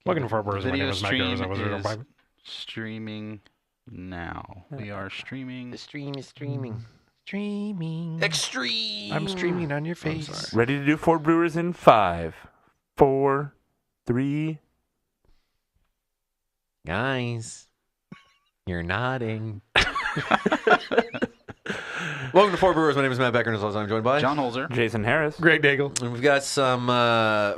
Welcome to Far Brewers. My name Video is Mike. stream is streaming now. We are streaming. The stream is streaming. Streaming. Extreme. I'm streaming on your face. Ready to do 4 Brewers in 5, 4, 3. Guys, you're nodding. Welcome to 4 Brewers. My name is Matt Becker, and as always, I'm joined by John Holzer. Jason Harris. Greg Nagel. And we've got some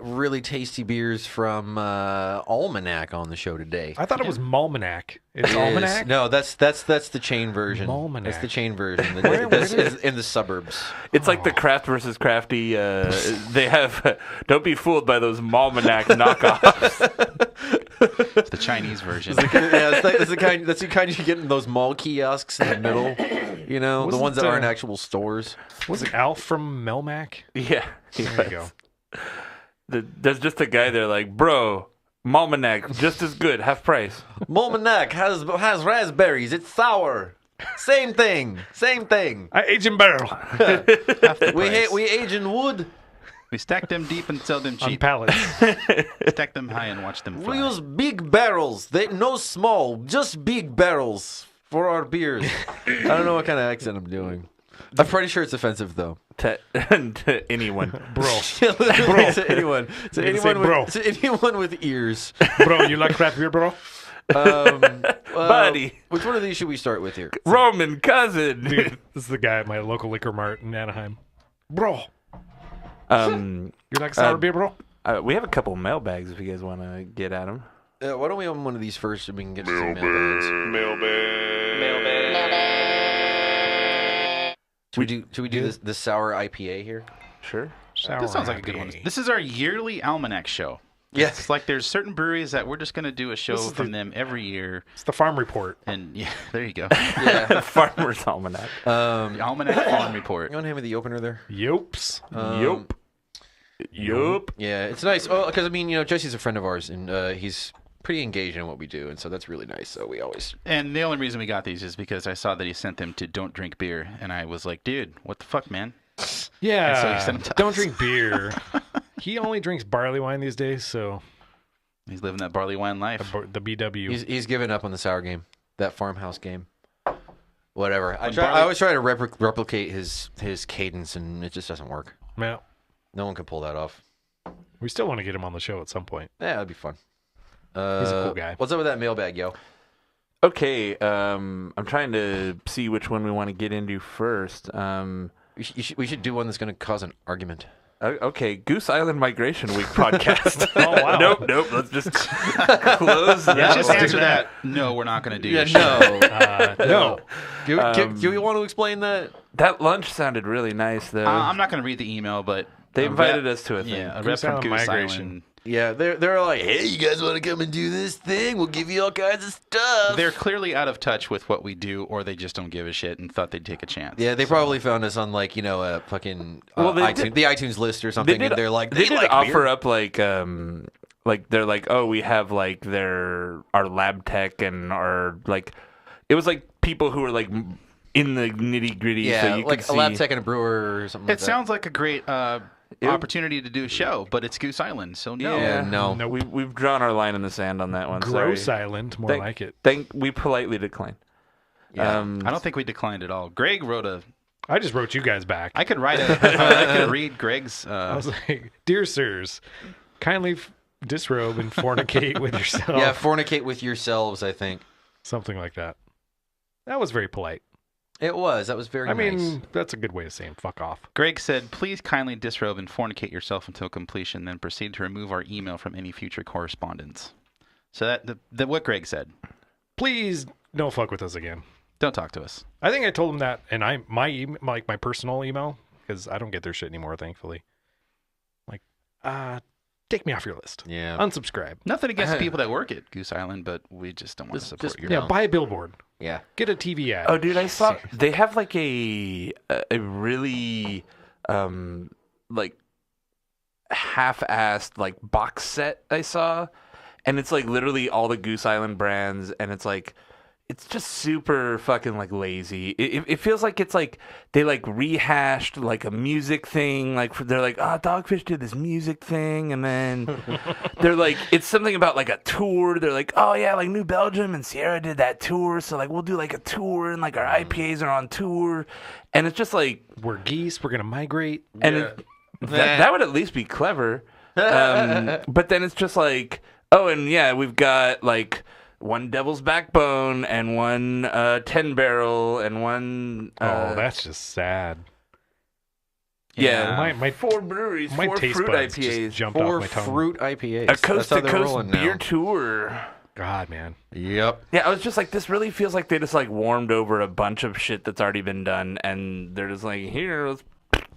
really tasty beers from Almanac on the show today. I thought it was Malmanac. It's It is- Almanac? No, that's the chain version. Malmanac. That's the chain version. Where That's is it? in the suburbs. It's like the Craft versus Crafty. They have. Don't be fooled by those Malmanac knockoffs. It's the Chinese version. Yeah, that's the kind you get in those mall kiosks in the middle. You know, the Wasn't, ones that aren't actual stores. Was it Alf from Melmac? Yeah. There you go. There's just a guy there like, bro, Malmanac, just as good, half price. Almanac has raspberries. It's sour. Same thing. Same thing. I age in barrel. Half the price. We age in wood. We stack them deep and sell them On cheap. pallets. Stack them high and watch them fly. We use big barrels. No small, just big barrels for our beers. I don't know what kind of accent I'm doing. I'm pretty sure it's offensive though. To anyone. Bro. Literally to anyone. To You say bro. to anyone with ears. Bro, you like craft beer, bro? Buddy. Which one of these should we start with here? Roman cousin. Dude, this is the guy at my local liquor mart in Anaheim. Bro, Um, you like sour beer, bro? we have a couple mailbags if you guys want to get at them. Why don't we open one of these first so we can get to some mailbags? Should we do this sour IPA here? Sure. Sour This sounds like a good one. IPA. This is our yearly Almanac show. Yes. It's like there's certain breweries that we're just going to do a show This is from the- them every year. It's the farm report. And yeah, there you go. Yeah. Farmer's Almanac. The Almanac Farm Report. You want to hand me the opener there? Yops. Yup. Yup. Yeah, it's nice. Oh, because I mean, you know, Jesse's a friend of ours, and he's pretty engaged in what we do, and so that's really nice. So we always. And the only reason we got these is because I saw that he sent them to Don't Drink Beer. And I was like, dude, what the fuck, man? Yeah. And so he sent them to Don't us. drink beer. He only drinks barley wine these days, so He's living that barley wine life. the BW. He's given up on the sour game, that farmhouse game. Whatever. I barley- always try to replicate his cadence, and it just doesn't work. Yeah. No one can pull that off. We still want to get him on the show at some point. Yeah, that'd be fun. He's a cool guy. What's up with that mailbag, yo? Okay. I'm trying to see which one we want to get into first. We should do one that's going to cause an argument. Okay, Goose Island Migration Week podcast. Oh, wow. Nope. Let's just close that. Yeah, Just let's do answer that. No, we're not going to do Yeah, this show. no. No. Do we want to explain that? That lunch sounded really nice, though. I'm not going to read the email, but They a invited rep- us to a thing. Yeah, a rep Goose from Island Goose Migration. Island. Yeah, they're like, hey, you guys want to come and do this thing? We'll give you all kinds of stuff. They're clearly out of touch with what we do, or they just don't give a shit and thought they'd take a chance. Yeah, they probably found us on like a fucking Well, they iTunes, did- the iTunes list or something, and they're like, they did like offer beer. up like they're like, oh, we have like our lab tech and our like, it was like people who were like in the nitty gritty. Yeah, so you like could a lab see- tech and a brewer or something. It like that. sounds like a great opportunity to do a show, but it's Goose Island, so no. Yeah, no. No. We've drawn our line in the sand on that one. Gross Sorry. Island, more Thank- like it. We politely decline. Yeah. I don't think we declined at all. Greg wrote a. I just wrote you guys back. I could write I could read Greg's. I was like, dear sirs, kindly disrobe and fornicate with yourself. Yeah, fornicate with yourselves, I think. Something like that. That was very polite. It was. That was very I nice. mean, that's a good way of saying fuck off. Greg said, "Please kindly disrobe and fornicate yourself until completion, then proceed to remove our email from any future correspondence." So that what Greg said. Please don't fuck with us again. Don't talk to us. I think I told him that, and my personal email, because I don't get their shit anymore, thankfully. Like, take me off your list. Yeah. Unsubscribe. Nothing against the people that work at Goose Island, but we just don't want to support just- you. Yeah, No. buy a billboard. Yeah. Get a TV ad. Oh, dude, I saw they have like a really like half-assed like box set I saw, and it's like literally all the Goose Island brands, and it's like it's just super fucking like lazy. It feels like it's like they like rehashed like a music thing. Like they're like, Dogfish did this music thing, and then they're like, it's something about like a tour. They're like, oh yeah, like New Belgium and Sierra did that tour, so like we'll do like a tour, and like our IPAs are on tour, and it's just like We're geese. We're gonna migrate. and that would at least be clever. But then it's just like, oh, and yeah, we've got like one Devil's Backbone and one 10 Barrel and one. Oh, that's just sad. Yeah, My 4 breweries, my 4 taste fruit buds IPAs, just jumped 4 off my tongue. fruit IPAs. a coast to That's how they're coast rolling beer now. tour. God, man. Yep. Yeah, I was just like, this really feels like they just like warmed over a bunch of shit that's already been done, and they're just like, here, let's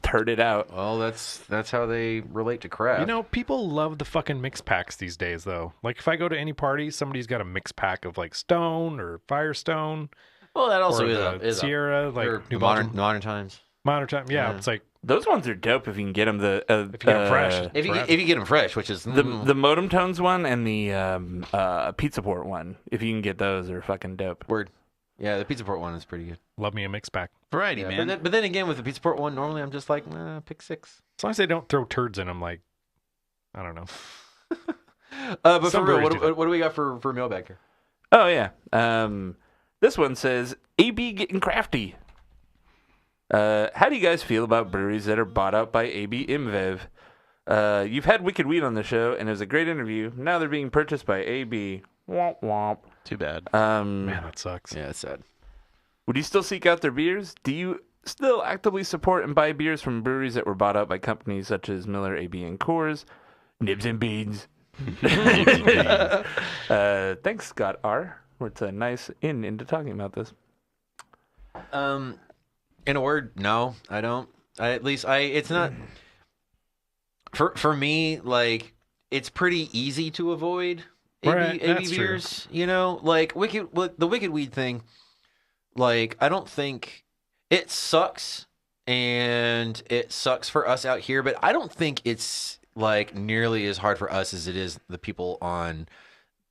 turd it out. Well, that's how they relate to craft. You know, people love the fucking mix packs these days, though. Like, if I go to any party, somebody's got a mix pack of like Stone or Firestone well, that also or the Sierra, like or New Belgium. modern times. Modern time. Yeah, Yeah. it's like Those ones are dope if you can get them. if you get them fresh. If you get them fresh, which is The Modem Tones one and the Pizza Port one, if you can get those, are fucking dope. word. Yeah, the Pizza Port one is pretty good. Love me a mix pack. Variety, Yeah, man. but then again, with the Pizza Port one, normally I'm just like, pick 6. As long as they don't throw turds in them, like, I don't know. But Some for real, breweries do what do we got for mailbag here? Oh yeah. This one says AB getting crafty. How do you guys feel about breweries that are bought out by AB InBev? You've had Wicked Weed on the show, and it was a great interview. Now they're being purchased by AB. Womp womp. Too bad. Man, that sucks. Yeah, it's sad. Would you still seek out their beers? Do you still actively support and buy beers from breweries that were bought out by companies such as Miller, AB, and Coors? Nibs and Beans. Thanks, Scott R. It's a nice into talking about this. In a word, no, I don't. It's not for me. Like, it's pretty easy to avoid Right, AB that's true. beers. You know, like the Wicked Weed thing. Like, I don't think it sucks, and it sucks for us out here. But I don't think it's like nearly as hard for us as it is the people on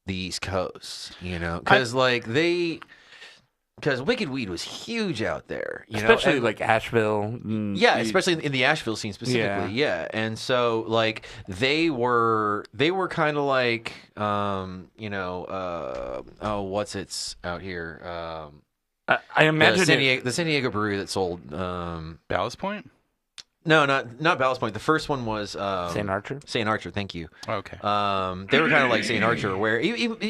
the East Coast. You know, because Wicked Weed was huge out there, Especially and, like Asheville. yeah, especially in the Asheville scene specifically, yeah. And so like they were kind of like what's it's out here I imagine the San Diego brewery that sold Ballast Point? no, not Ballast Point. The first one was St. Archer. St. Archer, thank you. Okay. They were kind of like St. Archer, where,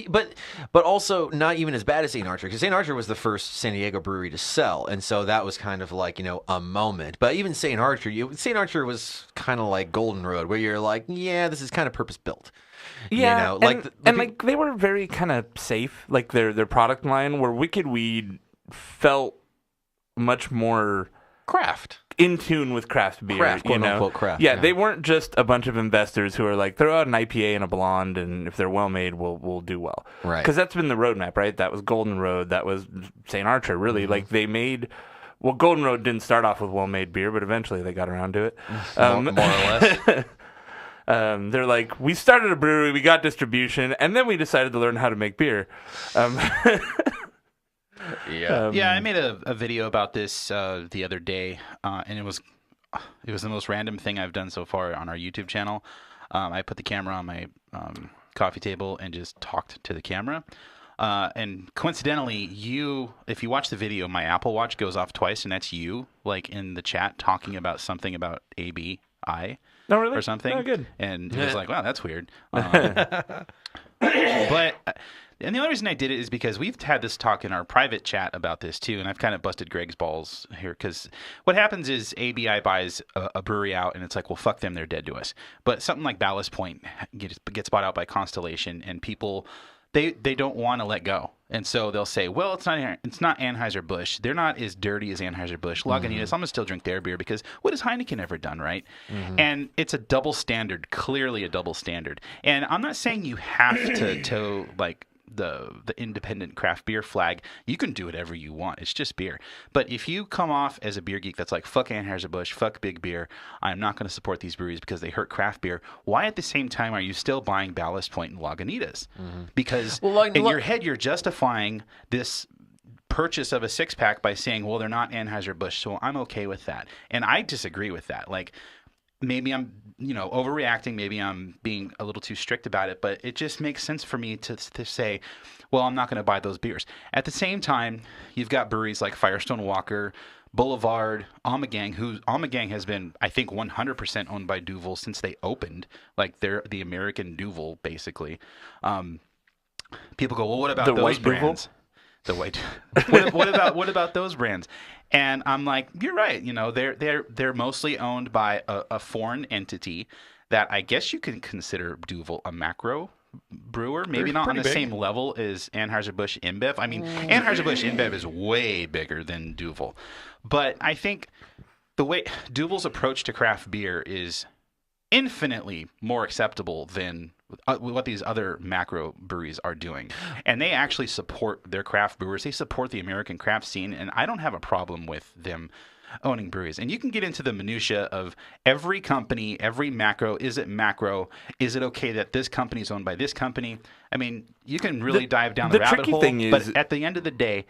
but also not even as bad as St. Archer, because St. Archer was the first San Diego brewery to sell, and so that was kind of like a moment. But even St. Archer was kind of like Golden Road, where you're like, yeah, this is kind of purpose built. Yeah, like like they were very kind of safe, like their product line. Where Wicked Weed felt much more craft. in tune with craft beer, Craft, quote unquote craft, Yeah, yeah. they weren't just a bunch of investors who are like, throw out an IPA and a blonde, and if they're well made, we'll do well. Right. Because that's been the roadmap, right? That was Golden Road. That was St. Archer. Really, like they made. Well, Golden Road didn't start off with well-made beer, but eventually they got around to it. More or less. They're like, we started a brewery, we got distribution, and then we decided to learn how to make beer. Yeah. Yeah, I made a video about this the other day, and it was the most random thing I've done so far on our YouTube channel. I put the camera on my coffee table and just talked to the camera. And coincidentally, if you watch the video, my Apple Watch goes off twice, and that's you, like in the chat, talking about something about ABI. No, really? Or something. Oh, good. And it was like, wow, that's weird. And the only reason I did it is because we've had this talk in our private chat about this too, and I've kind of busted Greg's balls here, because what happens is ABI buys a brewery out, and it's like, well, fuck them, they're dead to us. But something like Ballast Point gets bought out by Constellation, and people, they don't want to let go. And so they'll say, well, it's not Anheuser-Busch. They're not as dirty as Anheuser-Busch. Lagunitas, I'm going to still drink their beer, because what has Heineken ever done, right? And it's a double standard, clearly a double standard. And I'm not saying you have to toe, like, the independent craft beer flag. You can do whatever you want. It's just beer. But if you come off as a beer geek that's like, fuck Anheuser-Busch, fuck big beer, I'm not going to support these breweries because they hurt craft beer, why at the same time are you still buying Ballast Point and Lagunitas? Because in your head, you're justifying this purchase of a 6-pack by saying, well, they're not Anheuser-Busch, so I'm okay with that. And I disagree with that. Like, maybe I'm, overreacting. Maybe I'm being a little too strict about it, but it just makes sense for me to say, well, I'm not going to buy those beers. At the same time, you've got breweries like Firestone Walker, Boulevard, Ommegang, Ommegang has been, I think, 100% owned by Duvel since they opened. Like, they're the American Duvel, basically. People go, well, what about The those white Duvel? brands? The white. what about those brands? And I'm like, you're right. They're mostly owned by a foreign entity that I guess you can consider Duvel a macro brewer. Maybe They're not on the pretty big. same level as Anheuser-Busch InBev. I mean, Anheuser-Busch InBev is way bigger than Duvel. But I think the way Duvel's approach to craft beer is infinitely more acceptable than what these other macro breweries are doing. And they actually support their craft brewers. They support the American craft scene, and I don't have a problem with them owning breweries. And you can get into the minutia of every company, every macro. Is it macro? Is it okay that this company is owned by this company? I mean, you can really dive down the rabbit tricky hole. thing is- but at the end of the day,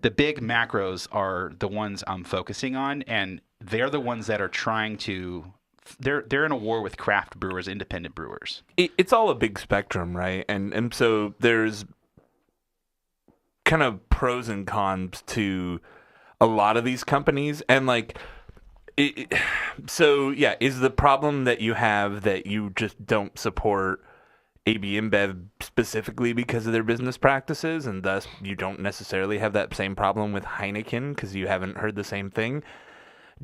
the big macros are the ones I'm focusing on, and they're the ones that are trying to. They're in a war with craft brewers, independent brewers. It's all a big spectrum, right? And so there's kind of pros and cons to a lot of these companies, and like so yeah, is the problem that you have that you just don't support AB InBev specifically because of their business practices, and thus you don't necessarily have that same problem with Heineken because you haven't heard the same thing?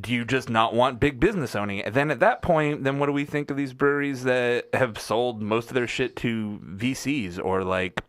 Do you just not want big business owning it? Then at that point, then what do we think of these breweries that have sold most of their shit to VCs or like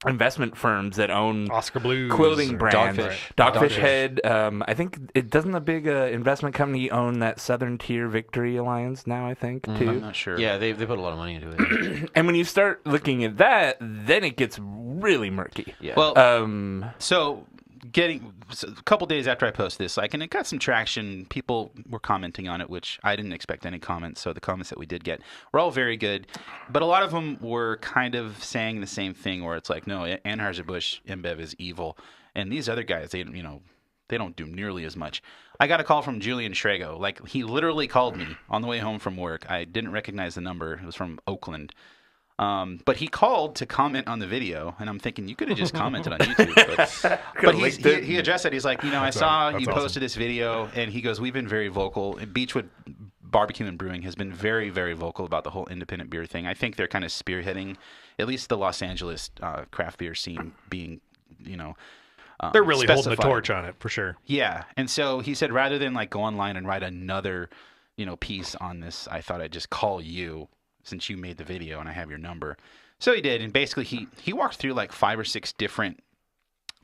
investment firms that own Oscar Blues, clothing or brands? Dogfish. Dogfish Head. I think it doesn't a big investment company own that Southern Tier Victory Alliance now, I think, too. I'm not sure. Yeah, they put a lot of money into it. And when you start looking at that, then it gets really murky. Yeah. Well, So a couple days after I posted this, and it got some traction. People were commenting on it, which I didn't expect any comments. So the comments that we did get were all very good, but a lot of them were kind of saying the same thing, where it's like, no, Anheuser-Busch InBev is evil, and these other guys, they don't do nearly as much. I got a call from Julian Schrago. Like, he literally called me on the way home from work. I didn't recognize the number. It was from Oakland. But he called to comment on the video, and I'm thinking, you could have just commented on YouTube. But he addressed it. He's like, I saw you awesome. posted this video, and he goes, we've been very vocal. And Beechwood Barbecue and Brewing has been very, very vocal about the whole independent beer thing. I think they're kind of spearheading, at least the Los Angeles craft beer scene being, They're really holding the specified. torch on it for sure. Yeah, and so he said, rather than like go online and write another, piece on this, I thought I'd just call you since you made the video and I have your number. So he did, and basically he walked through like 5 or 6 different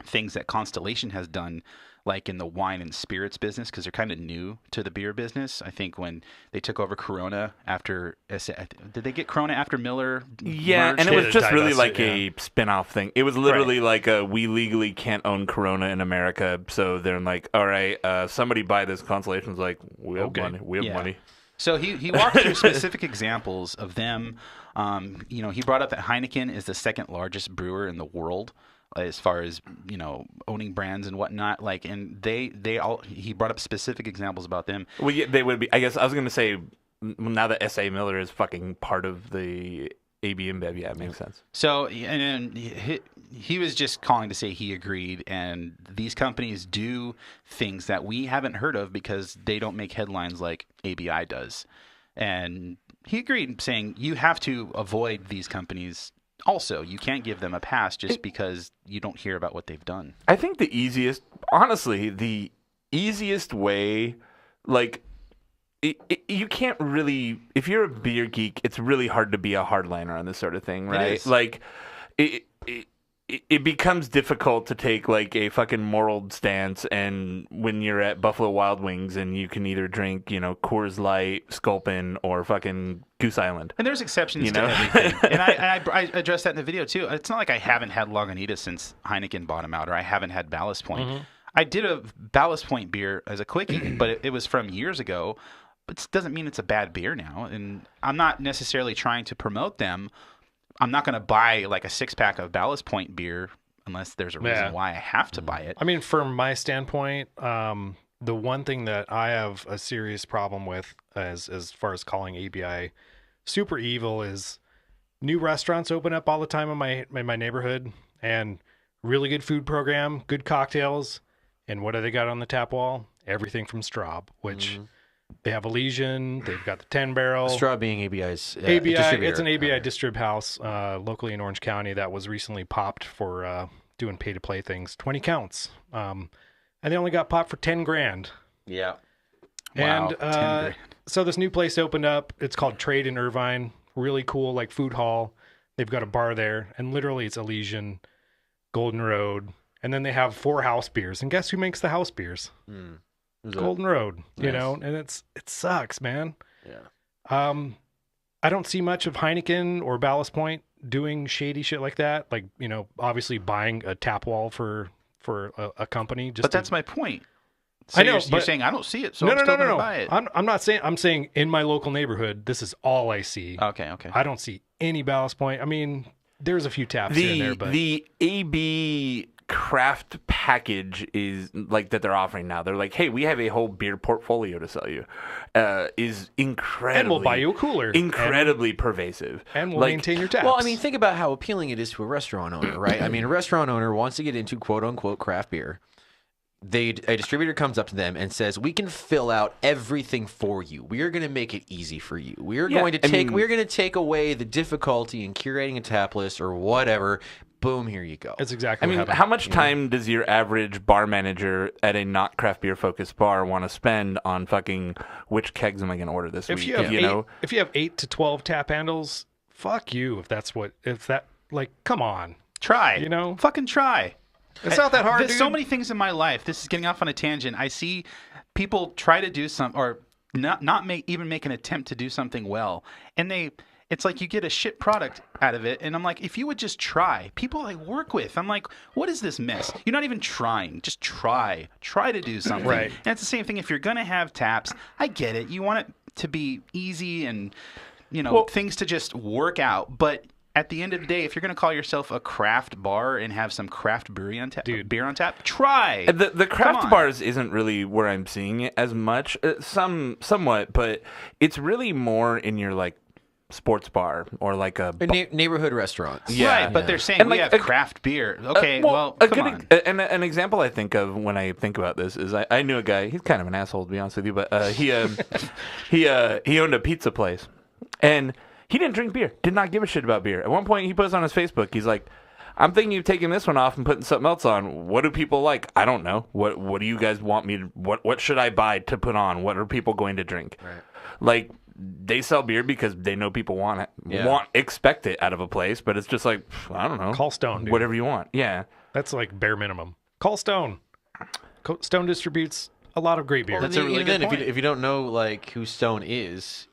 things that Constellation has done, like in the wine and spirits business, because they're kind of new to the beer business. I think when they took over Corona after, did they get Corona after Miller? yeah, merged? and it was just really divested, like yeah. a spin-off thing. It was literally like we legally can't own Corona in America, so they're like, all right, somebody buy this. Constellation's like, we have Okay. money. We have Yeah. money. So he walked through specific examples of them. He brought up that Heineken is the second largest brewer in the world as far as owning brands and whatnot. Like, and he brought up specific examples about them. Well, yeah, they would be. I guess I was going to say, now that S.A. Miller is fucking part of the AB InBev, yeah, it makes sense. So, and then he was just calling to say he agreed, and these companies do things that we haven't heard of because they don't make headlines like ABI does. And he agreed, saying you have to avoid these companies also. You can't give them a pass just because you don't hear about what they've done. I think the easiest way, like, you can't really, if you're a beer geek, it's really hard to be a hardliner on this sort of thing, right? is. Like, it becomes difficult to take like a fucking moral stance, and when you're at Buffalo Wild Wings and you can either drink, Coors Light, Sculpin, or fucking Goose Island. And there's exceptions to know? everything. And I addressed that in the video too. It's not like I haven't had Lagunitas since Heineken bought them out, or I haven't had Ballast Point. I did a Ballast Point beer as a quickie, but it was from years ago. But it doesn't mean it's a bad beer now. And I'm not necessarily trying to promote them. I'm not going to buy like a 6-pack of Ballast Point beer unless there's a reason why I have to buy it. I mean, from my standpoint, the one thing that I have a serious problem with as far as calling ABI super evil is new restaurants open up all the time in my neighborhood, and really good food program, good cocktails, and what do they got on the tap wall? Everything from Straub, which they have Elysian, they've got the 10 barrel. Straub being ABI's ABI, distributor. it's an ABI distrib house locally in Orange County that was recently popped for doing pay to play things, 20 counts, and they only got popped for 10 grand. Yeah. Wow, And 10 grand. so this new place opened up. It's called Trade in Irvine. Really cool, like food hall. They've got a bar there, and literally it's Elysian, Golden Road, and then they have 4 house beers. And guess who makes the house beers? Golden Road. You know, and it sucks, man. Yeah. I don't see much of Heineken or Ballast Point doing shady shit like that. Like, you know, obviously buying a tap wall for a company. Just But that's my point. So I know, you're saying I don't see it, so no, I'm no, still no, going to no. buy it. I'm not saying. I'm saying in my local neighborhood, this is all I see. Okay. I don't see any Ballast Point. I mean, there's a few taps here and there, but the AB craft package is like that they're offering now. They're like, hey, we have a whole beer portfolio to sell you. Is incredibly, and we'll buy you a cooler, incredibly pervasive, and we'll like, maintain your taps. Well, I mean, think about how appealing it is to a restaurant owner, right? I mean, a restaurant owner wants to get into quote unquote craft beer. A distributor comes up to them and says, "We can fill out everything for you. We are going to make it easy for you. We're going to take away the difficulty in curating a tap list or whatever. Boom, here you go." that's exactly. I mean, what happened. how much time does your average bar manager at a not craft beer focused bar want to spend on fucking which kegs am I going to order this If week? you have know, if you have 8 to 12 tap handles, fuck you. Come on, Try. You know? Fucking try. it's not that hard. There's Dude. so many things in my life. This is getting off on a tangent. I see people try to do some, or not make an attempt to do something well, and it's like you get a shit product out of it. And I'm like, if you would just try, people I work with, I'm like, what is this mess? You're not even trying. Just try to do something. Right. And it's the same thing. If you're gonna have taps, I get it. You want it to be easy and things to just work out, but at the end of the day, if you're going to call yourself a craft bar and have some craft beer on tap, try. The craft bars isn't really where I'm seeing it as much. Somewhat, but it's really more in your like sports bar or like a neighborhood restaurants. Yeah. Right, but they're saying And we like have craft beer. Okay, come on. An example I think of when I think about this is I knew a guy. He's kind of an asshole to be honest with you, but he owned a pizza place, and he didn't drink beer. Did not give a shit about beer. At one point, he puts on his Facebook. He's like, "I'm thinking of taking this one off and putting something else on. What do people like? I don't know. What do you guys want me to? What should I buy to put on? What are people going to drink? Right. Like." They sell beer because they know people want it, expect it out of a place, but it's just like, I don't know. Call Stone, dude. Whatever you want. Yeah. That's like bare minimum. Call Stone. Stone distributes a lot of great beer. Well, That's a really good point. If you don't know like who Stone is,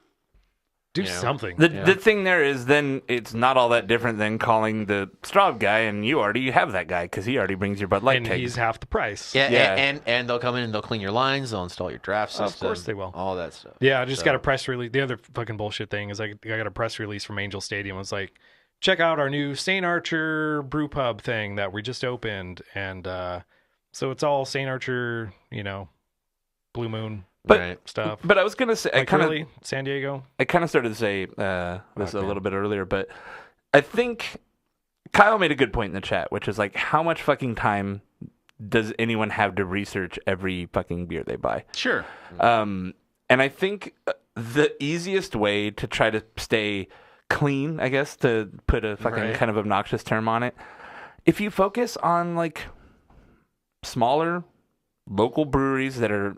Do something. The thing there is then it's not all that different than calling the Straub guy, and you already have that guy because he already brings your Bud Light and kegs. he's half the price. Yeah. And they'll come in and they'll clean your lines, they'll install your draft system. Of course they will. All that stuff. Yeah, I just got a press release. The other fucking bullshit thing is I got a press release from Angel Stadium. It was like, check out our new St. Archer brew pub thing that we just opened. And so it's all St. Archer, Blue Moon stuff. But I was gonna say, Really? San Diego? I kind of started to say this a little bit earlier, but I think Kyle made a good point in the chat, which is like, how much fucking time does anyone have to research every fucking beer they buy? Sure. And I think the easiest way to try to stay clean, I guess, to put a fucking kind of obnoxious term on it, if you focus on like smaller local breweries that are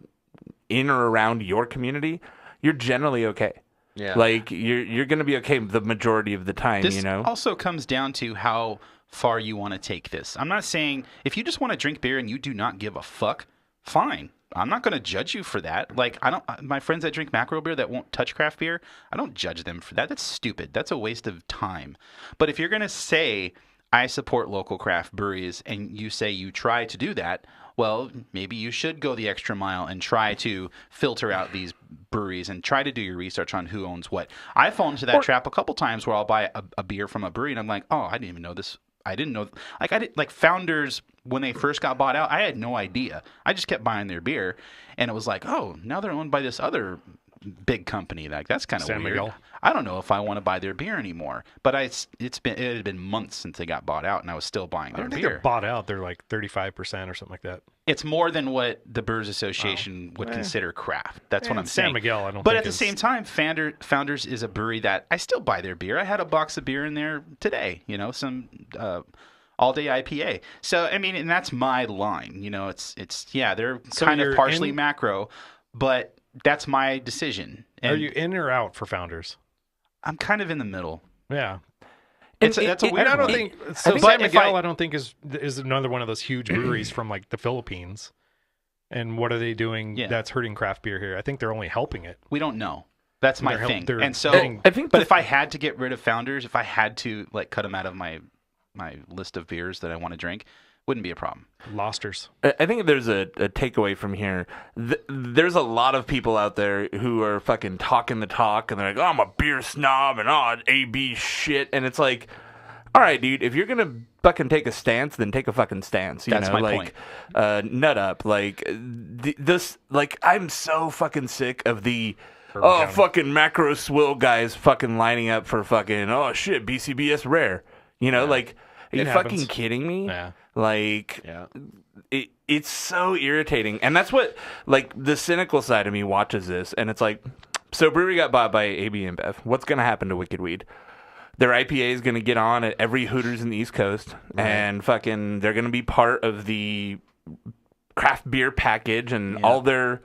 in or around your community, you're generally okay. Yeah. Like you're going to be okay the majority of the time, This also comes down to how far you want to take this. I'm not saying if you just want to drink beer and you do not give a fuck, fine. I'm not going to judge you for that. Like my friends that drink macro beer that won't touch craft beer, I don't judge them for that. That's stupid. That's a waste of time. But if you're going to say I support local craft breweries and you say you try to do that, well, maybe you should go the extra mile and try to filter out these breweries and try to do your research on who owns what. I've fallen into that trap a couple times where I'll buy a beer from a brewery and I'm like, oh, I didn't even know this. I didn't know. Like I did like Founders when they first got bought out. I had no idea. I just kept buying their beer, and it was like, oh, now they're owned by this other big company. Like that's kind of San weird. Miguel. I don't know if I want to buy their beer anymore. But it had been months since they got bought out, and I was still buying I their don't think beer. they're bought out. They're like 35% or something like that. It's more than what the Brewers Association would consider craft. That's what I'm San saying. Miguel, I don't But think at the is- same time, Founders is a brewery that I still buy their beer. I had a box of beer in there today. You know, some all day IPA. So I mean, and that's my line. You know, it's they're So kind of you're partially in- macro, but that's my decision. And Are you in or out for Founders? I'm kind of in the middle. Yeah. That's a weird And I don't one. think so. think- San but if Miguel, I don't think is another one of those huge breweries from like the Philippines. And what are they doing Yeah. that's hurting craft beer here? I think they're only helping it. We don't know. That's my They're thing. they're And so, getting- I think but the- if I had to get rid of Founders, if I had to like cut them out of my list of beers that I want to drink, wouldn't be a problem. Losters. I think there's a takeaway from here. There's a lot of people out there who are fucking talking the talk, and they're like, oh, I'm a beer snob, and AB shit. And it's like, all right, dude, if you're going to fucking take a stance, then take a fucking stance. You That's know, my like, nut up. Like, I'm so fucking sick of the... County. fucking macro swill guys fucking lining up for fucking, oh, shit, BCBS rare. You know, like, are you It fucking happens. kidding me? Yeah. Like, Yeah. it's so irritating. And that's what, like, the cynical side of me watches this. And it's like, so brewery got bought by AB InBev. What's going to happen to Wicked Weed? Their IPA is going to get on at every Hooters in the East Coast. Right. And fucking, they're going to be part of the craft beer package. And all their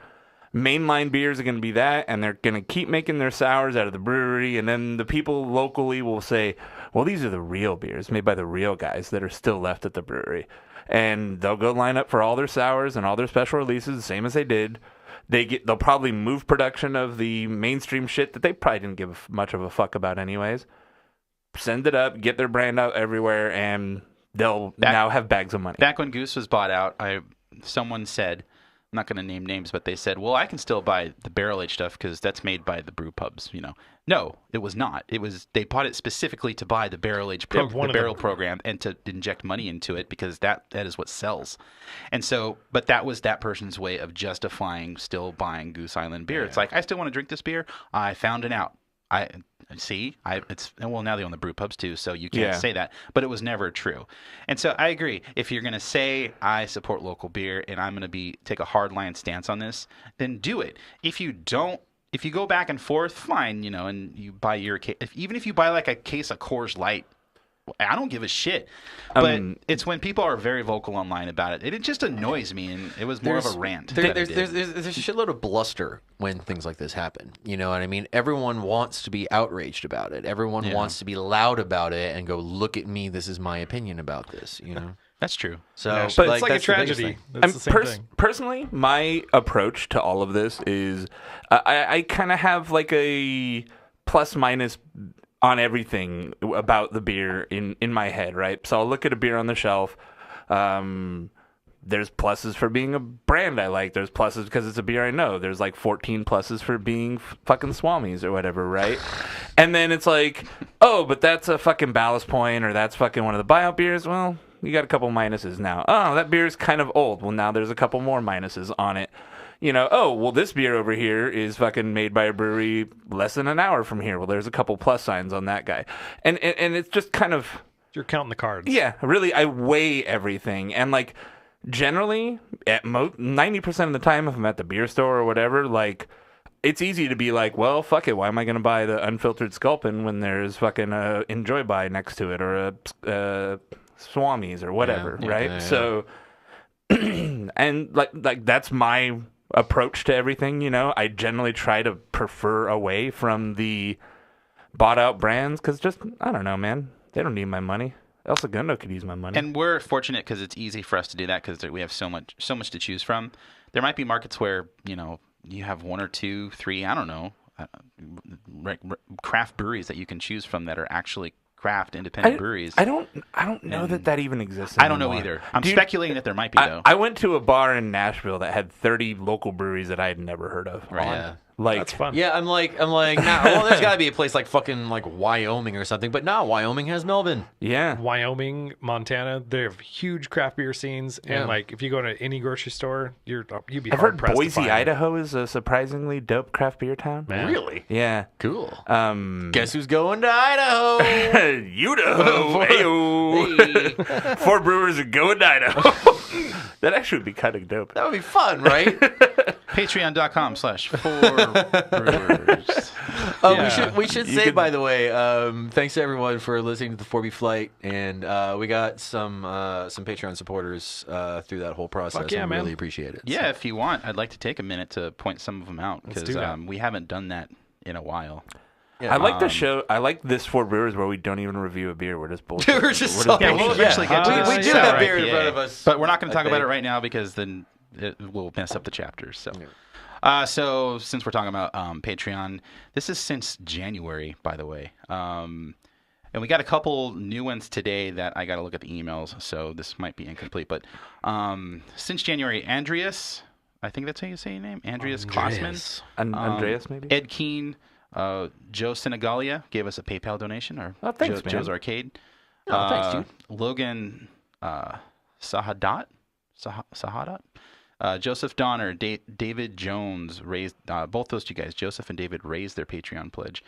mainline beers are going to be that. And they're going to keep making their sours out of the brewery. And then the people locally will say, well, these are the real beers made by the real guys that are still left at the brewery. And they'll go line up for all their sours and all their special releases, the same as they did. They'll probably move production of the mainstream shit that they probably didn't give much of a fuck about anyways. Send it up, get their brand out everywhere, and they'll now have bags of money. Back when Goose was bought out, someone said, I'm not going to name names, but they said, well, I can still buy the barrel-aged stuff because that's made by the brew pubs, you know. No, it was not. They bought it specifically to buy the barrel-aged program and to inject money into it because that is what sells. And so, but that was that person's way of justifying still buying Goose Island beer. Yeah. It's like, I still want to drink this beer. I found it out. Now they own the brew pubs too, so you can't say that. But it was never true. And so I agree. If you're going to say I support local beer and I'm going to take a hardline stance on this, then do it. If you don't, if you go back and forth, fine, you know, and you buy even if you buy like a case of Coors Light, I don't give a shit. But it's when people are very vocal online about it. It just annoys me, and it was more of a rant. There's a shitload of bluster when things like this happen. You know what I mean? Everyone wants to be outraged about it. Everyone wants to be loud about it and go, look at me, this is my opinion about this, you know? That's true. So, Yeah, but it's like a that's the biggest tragedy. thing. It's the same thing. Personally, my approach to all of this is I kind of have like a plus minus on everything about the beer in my head, right? So I'll look at a beer on the shelf. There's pluses for being a brand I like. There's pluses because it's a beer I know. There's like 14 pluses for being fucking Swamis or whatever, right? And then it's like, oh, but that's a fucking Ballast Point or that's fucking one of the buyout beers. Well, you got a couple minuses now. Oh, that beer is kind of old. Well, now there's a couple more minuses on it. You know, oh, well, this beer over here is fucking made by a brewery less than an hour from here. Well, there's a couple plus signs on that guy. And it's just kind of... You're counting the cards. Yeah, really, I weigh everything. And, like, generally, at 90% of the time, if I'm at the beer store or whatever, like, it's easy to be like, well, fuck it. Why am I going to buy the unfiltered Sculpin when there's fucking a Enjoy By next to it or a Swamis or whatever, right? Yeah. So, and, like that's my approach to everything, you know. I generally try to prefer away from the bought out brands because just, I don't know, man. They don't need my money. El Segundo could use my money. And we're fortunate because it's easy for us to do that because we have so much to choose from. There might be markets where, you know, you have one or two, three, I don't know, craft breweries that you can choose from that are actually craft independent breweries. I don't know that even exists anymore. I don't know either. I'm speculating that there might be, though. I went to a bar in Nashville that had 30 local breweries that I had never heard of. Right. On. Yeah. Like, That's fun. Yeah, I'm like, nah, well, there's got to be a place like fucking like Wyoming or something, but no, Wyoming has Melvin. yeah. Wyoming, Montana, they have huge craft beer scenes, and Yeah. like if you go to any grocery store, you'd be I've hard heard pressed to Boise, find Idaho is a surprisingly dope craft beer town. Man. Really? Yeah. Cool. Um, Guess who's going to Idaho? Idaho. Ayo. 4 brewers are going to Idaho. That actually would be kind of dope. That would be fun, right? Patreon.com/4brewers. Yeah. We should say, by the way, thanks to everyone for listening to the 4B Flight, and we got some Patreon supporters through that whole process. Fuck yeah, and man. really appreciate it. Yeah, if you want, I'd like to take a minute to point some of them out Let's because do that. we haven't done that in a while. Yeah. I like the show. I like this 4 brewers where we don't even review a beer. We're just bullshit. We're just We're Yeah, we'll bullshit. eventually get to We- this we do sour have beer in IPA, front of us, but we're not going I to talk about it think. right now because then it will mess up the chapters. So, so since we're talking about Patreon, this is since January, by the way. And we got a couple new ones today that I got to look at the emails, so this might be incomplete. But since January, Andreas, I think that's how you say your name, Andreas Klossman, Andreas, maybe? Ed Keen, Joe Senegalia gave us a PayPal donation, or Oh, thanks, man. Joe's Arcade. Oh, thanks, dude. Logan Sahadat, Joseph Donner, David Jones raised both those two guys. Joseph and David raised their Patreon pledge.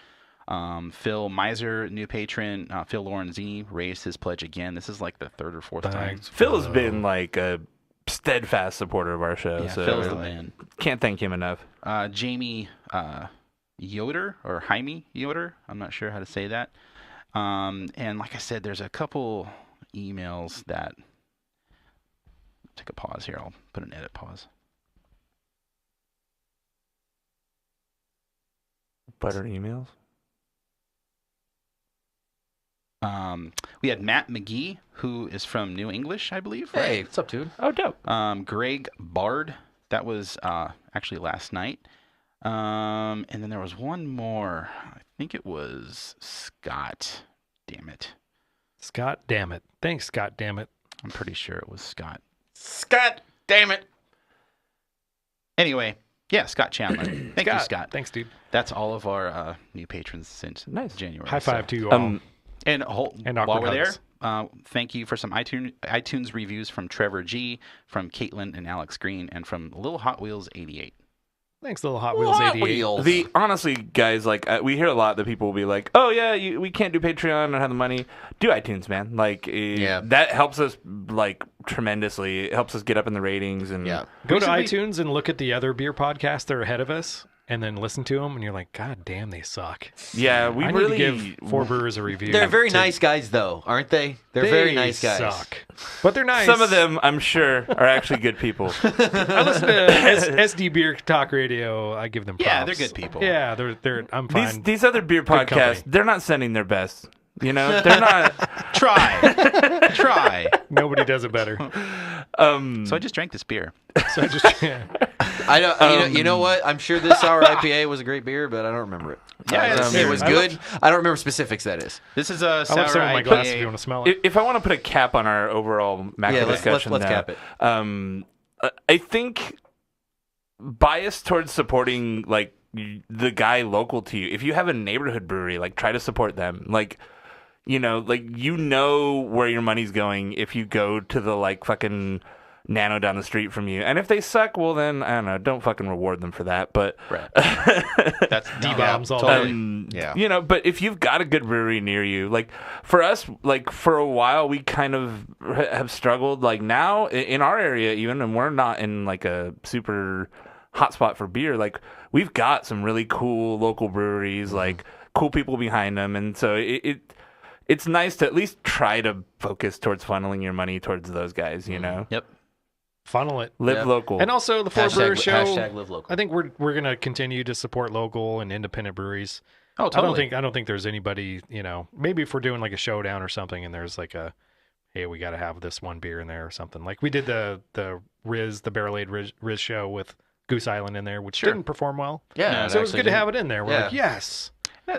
Phil Miser, new patron. Phil Lorenzini raised his pledge again. This is like the third or fourth time. Thanks. Phil has been like a steadfast supporter of our show. Yeah, so Phil's the man. Can't thank him enough. Jamie Yoder or Jaime Yoder. I'm not sure how to say that. And like I said, there's a couple emails that. Take a pause here. I'll put an edit pause. Butter emails. We had Matt McGee, who is from New English, I believe. Hey, Right? what's up, dude? Oh, dope. Greg Bard. That was actually last night. And then there was one more. I think it was Scott. Damn it. Scott, damn it. Thanks, Scott, damn it. I'm pretty sure it was Scott. Scott, damn it. Anyway, yeah, Scott Chandler. Thank you, Scott. Thanks, dude. That's all of our new patrons since Nice. January. High five So- to you all. And And while awkward we're there, hugs. thank you for some iTunes reviews from Trevor G, from Caitlin and Alex Green, and from Little Hot Wheels 88. Thanks, little Hot Wheels Hot 88. Wheels. Honestly, guys, like we hear a lot that people will be like, "Oh yeah, we can't do Patreon and have the money." Do iTunes, man. Like, that helps us like tremendously. It helps us get up in the ratings and Yeah. Go to Recently- iTunes and look at the other beer podcasts that are ahead of us, and then listen to them, and you're like, God damn, they suck. yeah. We I need really to give 4 Brewers a review. They're very to- nice guys, though, aren't they? They're They very nice guys. suck. But they're nice. Some of them, I'm sure, are actually good people. I listen to SD Beer Talk Radio. I give them props. Yeah, they're good people. Yeah, they're. I'm fine. These other beer podcasts, company. they're not sending their best. You know, they're not. Try. Nobody does it better. So I just drank this beer. So I just. Yeah. I don't. You know what? I'm sure this sour IPA was a great beer, but I don't remember it. Yeah, it was I good. I don't remember specifics. That is. This is a I sour left some in my IPA. glass if you want to smell it. If I want to put a cap on our overall macro Yeah, let's discussion, cap it. I think bias towards supporting like the guy local to you. If you have a neighborhood brewery, like try to support them. Like where your money's going if you go to the like fucking Nano down the street from you. And if they suck, well then I don't know, don't fucking reward them for that. But Right. That's D-bombs all totally. day. Yeah. you know, but if you've got a good brewery near you, like for us, like for a while, we kind of have struggled. Like now in our area, even, and we're not in like a super hotspot for beer. Like we've got some really cool local breweries, like cool people behind them, and so it's nice to at least try to focus towards funneling your money towards those guys. You know, Yep. Funnel it. live Yep. local. And also the 4 Brewer Show. Hashtag live local. I think we're gonna continue to support local and independent breweries. Oh, totally. I don't think there's anybody, maybe if we're doing like a showdown or something and there's like hey, we got to have this one beer in there or something. Like we did the Riz, the Barrel Aged Riz show with Goose Island in there, which didn't perform well. Yeah. No, So it was good to have it in there. We're like, Yeah. yes.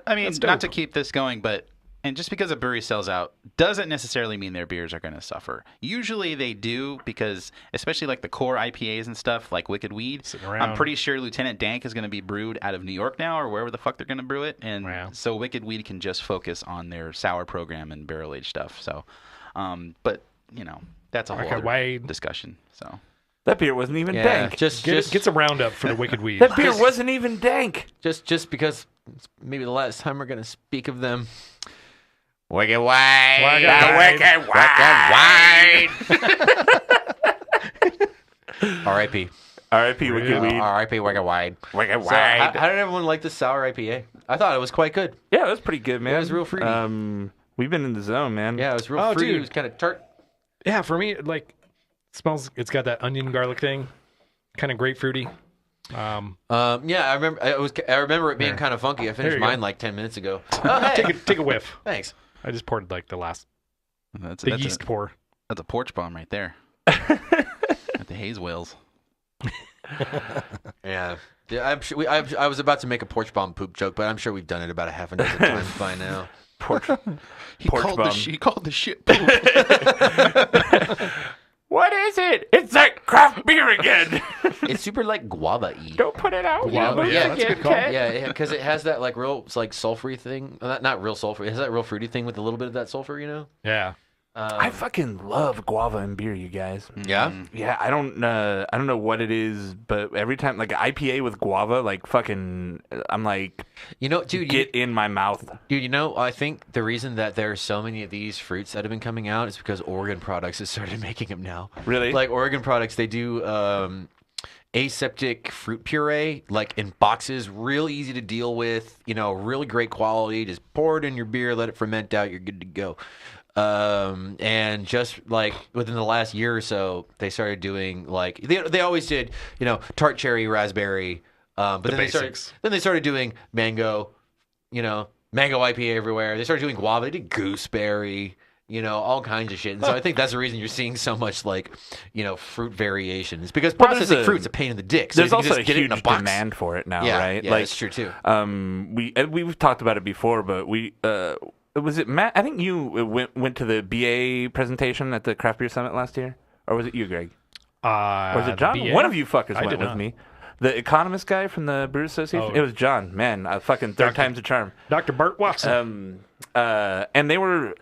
I mean, That's not to dope. keep this going, but And just because a brewery sells out doesn't necessarily mean their beers are going to suffer. Usually they do, because especially like the core IPAs and stuff like Wicked Weed, Sitting around. I'm pretty sure Lieutenant Dank is going to be brewed out of New York now, or wherever the fuck they're going to brew it. And Yeah. so Wicked Weed can just focus on their sour program and barrel aged stuff. So, but you know, that's a whole Wicked other Weed. discussion. So That beer wasn't even Yeah, dank. Get some roundup for the Wicked Weed. That beer wasn't even dank. just because it's maybe the last time we're gonna speak of them. Wicked White. Wicked R.I.P. R.I.P. Wicked Weed. R.I.P. Wicked White. Wicked So, how did everyone like the sour IPA? I thought it was quite good. Yeah, it was pretty good, man. It was real fruity. We've been in the zone, man. Yeah, it was real Oh, fruity. dude. It was kind of tart. Yeah, for me, like, it smells. It's got that onion garlic thing, kind of grapefruity. Yeah, I remember. I remember it being kind of funky. I finished you go. mine like 10 minutes ago. Oh, hey. Take a whiff. Thanks. I just poured like the that's yeast pour. That's a porch bomb right there. At the Hayes Whales. Yeah. I'm sure I was about to make a porch bomb poop joke, but I'm sure we've done it about a half a dozen times by now. Porch bomb. He called the shit poop. What is it? It's that craft beer again. It's super like guava-y. Don't put it out. Guava, yeah, that's a good call. Yeah, because it has that like real, it's like sulfury thing. Not real sulfury. It has that real fruity thing with a little bit of that sulfur, you know. Yeah. I fucking love guava and beer, you guys. Yeah. Yeah, I don't know what it is, but every time like IPA with guava, like fucking, I'm like, You know, dude. get in my mouth. Dude, you know, I think the reason that there are so many of these fruits that have been coming out is because Oregon Products has started making them now. Really? Like Oregon Products, they do aseptic fruit puree, like in boxes, real easy to deal with, you know, really great quality. Just pour it in your beer, let it ferment out, you're good to go. And just like within the last year or so, they started doing like they always did, you know, tart cherry, raspberry. But then basics. they started doing mango, you know, mango IPA everywhere. They started doing guava. They did gooseberry, you know, all kinds of shit. And so I think that's the reason you're seeing so much like, you know, fruit variations because processing fruit's a pain in the dick. So There's you can also just a get it in huge a box. demand for it now, Yeah, right? yeah, like, that's true too. We've talked about it before, but was it Matt? I think you went to the BA presentation at the Craft Beer Summit last year, or was it you, Greg? Or was it John? BA? One of you fuckers I went did with not. me. The economist guy from the Brewers Association. Oh. It was John. Man, fucking third time's a charm. Dr. Bart Watson. And they were.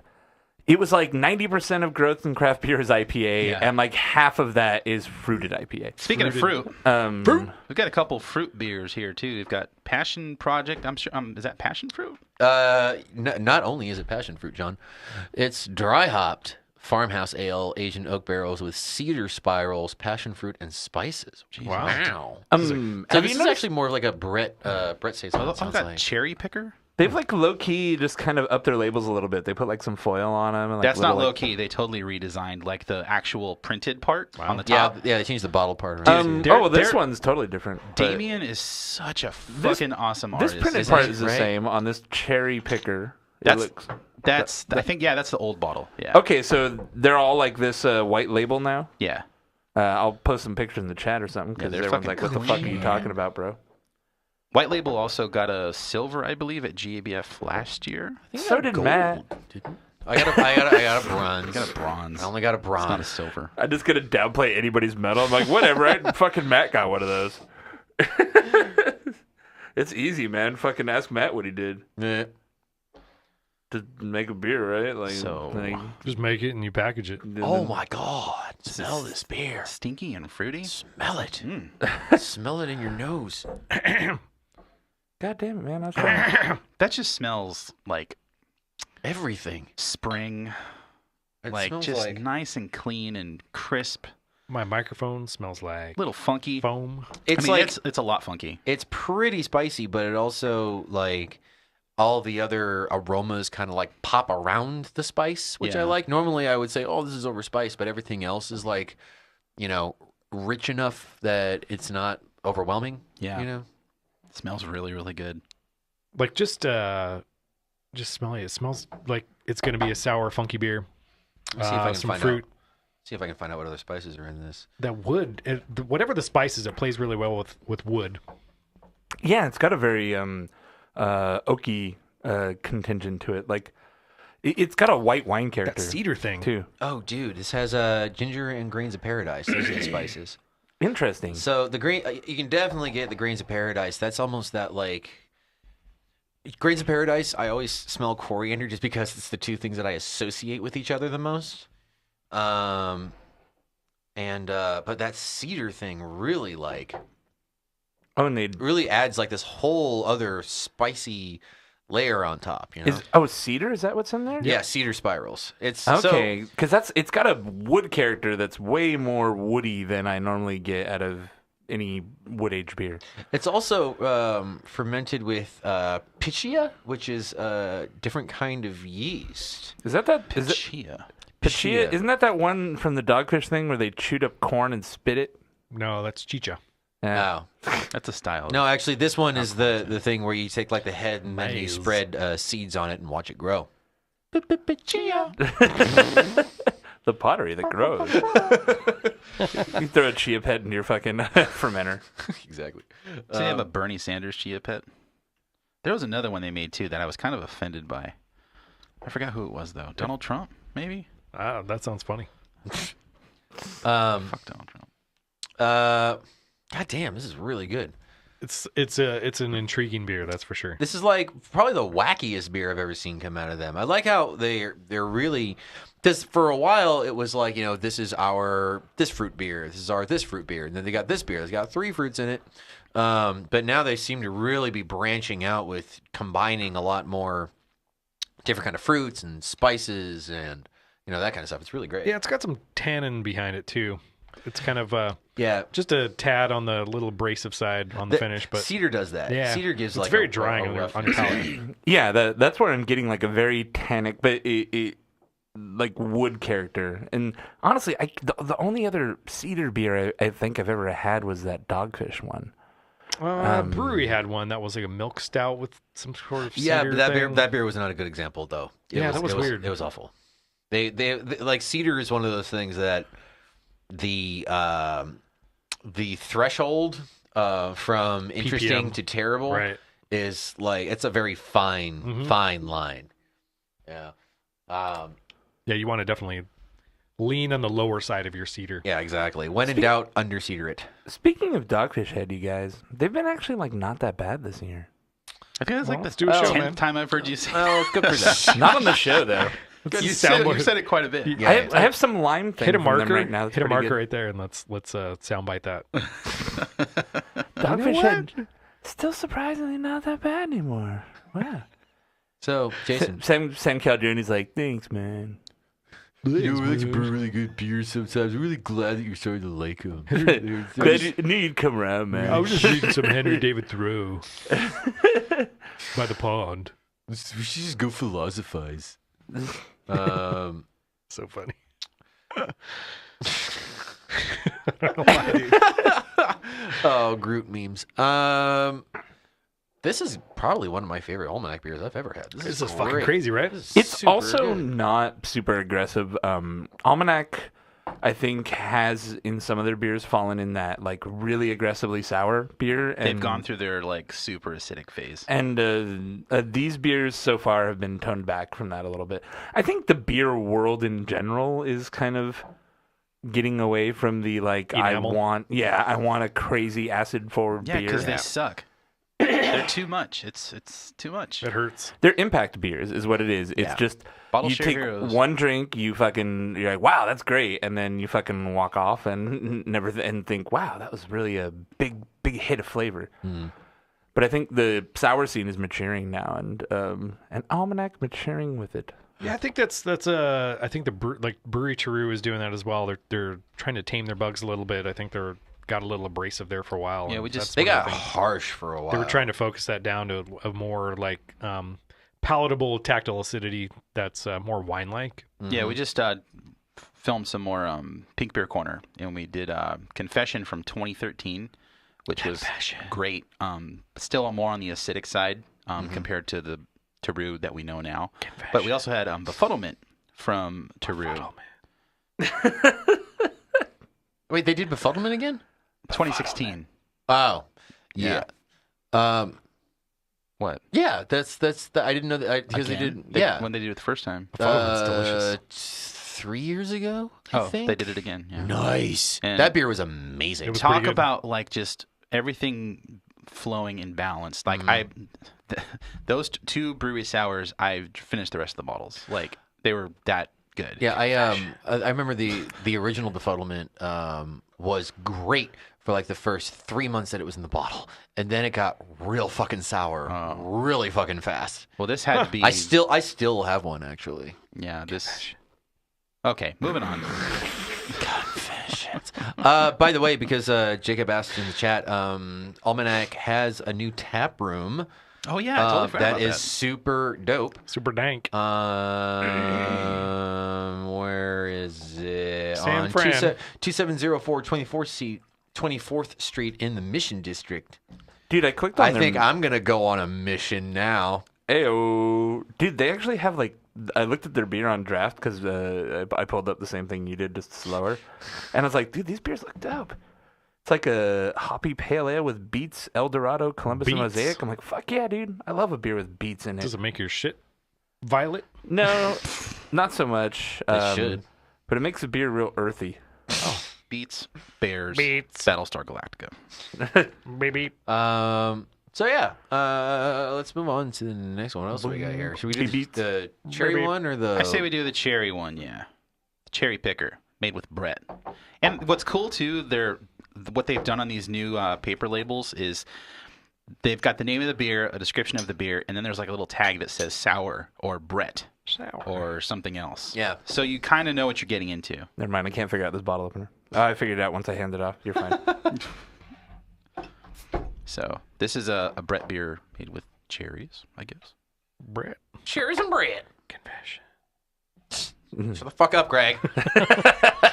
It was like 90% of growth in craft beer is IPA, Yeah. and like half of that is fruited IPA. Speaking of fruit, we've got a couple fruit beers here too. We've got Passion Project. I'm sure. Is that passion fruit? Not only is it passion fruit, John, it's dry hopped farmhouse ale, Asian oak barrels with cedar spirals, passion fruit, and spices. Wow. So Have this you is noticed? actually more like a Brett says. I've Sounds got like. Cherry Picker. They've like low key just kind of upped their labels a little bit. They put like some foil on them. And, like, That's not little, low key. They totally redesigned like the actual printed part on the Yeah, top. yeah, they changed the bottle part. Around too. oh, well, this they're- one's totally different. but Damien is such a fucking awesome This artist. printed Isn't part it? is the Right? same on this cherry picker. It That's looks I think that's the old bottle. Yeah. okay. So they're all like this white label now. Yeah. I'll post some pictures in the chat or something because they're everyone's fucking like, "What the fuck are you clean. talking about, bro?" White Label also got a silver, I believe, at GABF last year. So did Matt. I got a bronze. Got a bronze. I only got a It's not a bronze. silver. I'm just gonna downplay anybody's medal. I'm like, whatever. Fucking Matt got one of those. It's easy, man. Fucking ask Matt what he did Yeah. to make a beer, right? Like, So- Just make it and you package it. Oh my God! Smell this beer. Stinky and fruity. Smell it. Mm. Smell it in your nose. God damn it, man! I was trying. That just smells like Everything. spring. It Like smells just like nice and clean and crisp. My microphone smells like A little funky. foam. it's I mean, like it's a lot funky. it's pretty spicy, but it also like all the other aromas kind of like pop around the spice, which I Yeah. like. Normally, I would say, "Oh, this is overspiced," but everything else is like, you know, rich enough that it's not overwhelming. Yeah. You know. It smells really, really good. Like just smelling it. It smells like it's gonna be a sour, funky beer. Let's see if I can Some find fruit. out. See if I can find out what other spices are in this. That wood, whatever the spices, it plays really well with wood. Yeah, it's got a very oaky contingent to it. Like It's got a white wine character That cedar thing. too. Oh, dude, this has ginger and grains of paradise. Those are the spices. Interesting. So the green, you can definitely get the grains of paradise. That's almost that like grains of paradise. I always smell coriander just because it's the two things that I associate with each other the most. But that cedar thing really really adds like this whole other spicy layer on top. You know? Cedar? Is that what's in there? Yeah, cedar spirals. It's Okay, because it's got a wood character that's way more woody than I normally get out of any wood aged beer. It's also fermented with pichia, which is a different kind of yeast. Is that that? Chia. Pichia? Isn't that one from the Dogfish thing where they chewed up corn and spit it? No, that's chicha. No, That's a style. no, actually, this one is the thing where you take like the head and then you Nice. spread seeds on it and watch it grow. The pottery that grows. You throw a chia pet in your fucking fermenter. Exactly. So they have a Bernie Sanders chia pet. There was another one they made too that I was kind of offended by. I forgot who it was though. Donald Trump, maybe? Ah, that sounds funny. Fuck Donald Trump. God damn, this is really good. It's an intriguing beer, that's for sure. This is like probably the wackiest beer I've ever seen come out of them. I like how they're really, because for a while it was like, you know, this is our this fruit beer, this is our this fruit beer, and then they got this beer, it's got 3 fruits in it. But now they seem to really be branching out with combining a lot more different kind of fruits and spices and you know that kind of stuff. It's really great. Yeah, it's got some tannin behind it too. It's kind of Yeah. just a tad on the little abrasive side on the finish, but Cedar does that. yeah, Cedar gives it's like very a drying on rough your palate. Yeah, that's where I'm getting like a very tannic, but it like wood character. And honestly, the only other cedar beer I think I've ever had was that Dogfish one. Brewery had one that was like a milk stout with some sort of Yeah, cedar but thing. that beer was not a good example though. That was weird. It was awful. They like cedar is one of those things that the threshold from interesting PPM. to terrible Right. is like it's a very fine line. Yeah. Yeah, you want to definitely lean on the lower side of your cedar. Yeah, exactly. When in doubt, under cedar it. Speaking of Dogfish Head, you guys, they've been actually like not that bad this year. I think that's like let's the do a show, 10th man. time I've heard you say Oh, good for them. Not on the show though. You soundboard. said it quite a bit. Yeah. I have some lime thing Hit a from them marker right now. That's hit a pretty marker good. right there, and let's soundbite that. Dogfish what? Head, still surprisingly not that bad anymore. Wow. So, Jason. Sam Caldroni's like, thanks, man. You know, we like to brew really good beers sometimes. We're really glad that you're starting to like them. Glad you knew you'd come around, man. I was just reading some Henry David Thoreau by the pond. We should just go philosophize. So funny. I don't know why, dude. Oh, Groot memes. This is probably one of my favorite Almanac beers I've ever had. This is fucking great. crazy, right? This is It's super also good. not super aggressive. Almanac, I think, has in some of their beers fallen in that like really aggressively sour beer. And, They've gone through their like super acidic phase. And these beers so far have been toned back from that a little bit. I think the beer world in general is kind of getting away from the like Enamel? I want a crazy acid forward Yeah, beer. because they suck. They're too much. It's too much. It hurts. They're impact beers is what it is. It's Yeah. just Bottle you share take heroes. one drink, you're like, wow, that's great, and then you fucking walk off and and think, wow, that was really a big hit of flavor. But I think the sour scene is maturing now, and Almanac maturing with it. Yeah, I think that's I think the Brewery Cheru is doing that as well. They're trying to tame their bugs a little bit. I think they're got a little abrasive there for a while. Yeah, and we just- that's They one of got the things. harsh for a while. They were trying to focus that down to a more like palatable tactile acidity that's more wine-like. Yeah, we just filmed some more Pink Beer Corner, and we did Confession from 2013, which was great. Still more on the acidic side compared to the Teru that we know now. But we also had Befuddlement from Teru. Wait, they did Befuddlement again? 2016. Oh, Yeah. yeah. What? Yeah, that's I didn't know that because they did. Yeah, When they did it the first time. It's delicious. 3 years ago. I think they did it again. Yeah. Nice. And that beer was amazing. It was pretty Talk good. about like just everything flowing in balance. Like those two brewery sours, I finished the rest of the bottles. Like they were that good. Yeah, I remember the original befuddlement was great for like the first 3 months that it was in the bottle, and then it got real fucking sour, really fucking fast. Well, this had to be. I still have one actually. Yeah. This. Okay, moving on. Confessions. By the way, because Jacob asked in the chat, Almanac has a new tap room. Oh yeah, I totally forgot that about is super dope. Super dank. Where is it? San On Fran. 2704 24th Street in the Mission District. Dude, I clicked on I their... think I'm gonna go on a mission now. Ayo. Dude, they actually have like... I looked at their beer on draft because I pulled up the same thing you did, just slower. And I was like, dude, these beers look dope. It's like a hoppy pale ale with beets, El Dorado, Columbus, and Beets? Mosaic. I'm like, fuck yeah, dude. I love a beer with beets in it. Does it make your shit violet? No, not so much. It should. But it makes the beer real earthy. Beats, Bears, Beats. Battlestar Galactica. Baby. So yeah, let's move on to the next one. What else do we got here? Should we do the cherry Maybe. one or the? I say we do the cherry one. Yeah, the cherry picker made with Brett. And what's cool too, what they've done on these new paper labels is they've got the name of the beer, a description of the beer, and then there's like a little tag that says sour or Brett Sour. or something else. Yeah. So you kind of know what you're getting into. Never mind, I can't figure out this bottle opener. I figured it out once I hand it off. You're fine. So this is a Brett beer made with cherries, I guess. Brett. Cherries and bread. Confession. Shut the fuck up, Greg.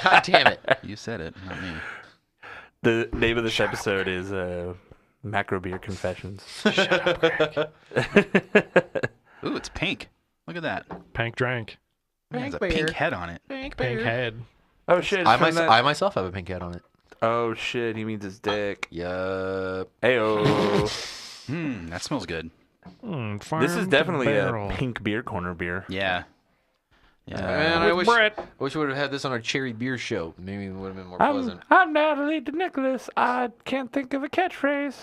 God damn it. You said it, not me. The name of this episode is Macro Beer Confessions. Shut up, Greg. Ooh, it's pink. Look at that. Pank drank. It has a Pink pink bear. head on it. Pink Pink head. Oh shit! I from that- myself have a pink head on it. Oh shit! He means his dick. Yup. Ayo. That smells good. This is definitely barrel. a pink beer corner beer. Yeah. Yeah. Man, I With wish Brett. we would have had this on our cherry beer show. Maybe it would have been more pleasant. I'm Natalie DeNicholas. I can't think of a catchphrase.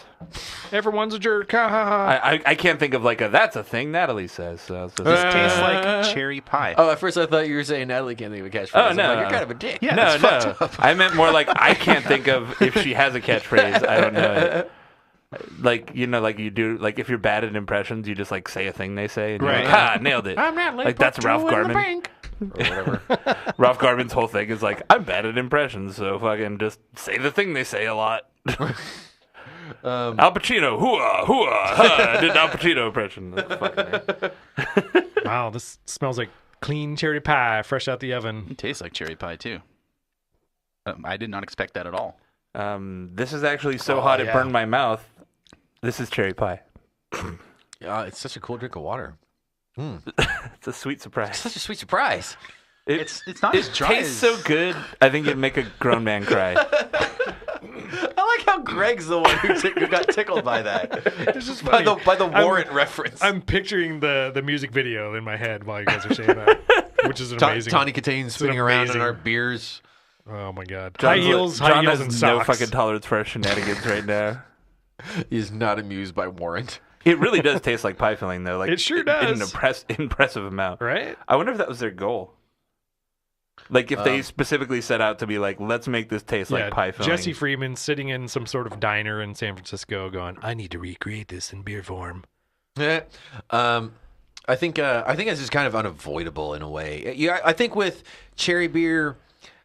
Everyone's a jerk. Ha ha ha. I can't think of like a that's a thing Natalie says. So it's just- This tastes like cherry pie. Oh, at first I thought you were saying Natalie can't think of a catchphrase. Oh, I'm no. like, you're kind of a dick. Yeah, no, that's no. fucked up. I meant more like I can't think of if she has a catchphrase. I don't know it. Like, you know, like you do, like if you're bad at impressions, you just like say a thing they say. And you're Right. like, ha, nailed it. I'm Natalie. Like that's put Ralph you in the Garman. bank. Or whatever. Ralph Garman's whole thing is like, I'm bad at impressions, so fucking just say the thing they say a lot. Al Pacino, hooah, hooah, ha, I did an Al Pacino impression. That's fucking Wow, this smells like clean cherry pie, fresh out the oven. It tastes like cherry pie too. I did not expect that at all. This is actually so hot it yeah. burned my mouth. This is cherry pie. It's such a cool drink of water. It's a sweet surprise. Such a sweet surprise. It's not It as dry tastes as... so good. I think it'd make a grown man cry. I like how Greg's the one who got tickled by that. It's just by funny. the Warrant reference. I'm picturing the music video in my head while you guys are saying that, which is amazing. Tawny Katane spinning around in amazing. our beers. Oh my god. John's High John heels, has and no socks. fucking tolerance for our shenanigans right now. He's not amused by Warrant. It really does taste like pie filling, though. Like It sure In an does. impressive amount. Right? I wonder if that was their goal. Like if they specifically set out to be like, let's make this taste like pie filling. Jesse Freeman sitting in some sort of diner in San Francisco going, I need to recreate this in beer form. I think it's just kind of unavoidable in a way. Yeah, I think with cherry beer,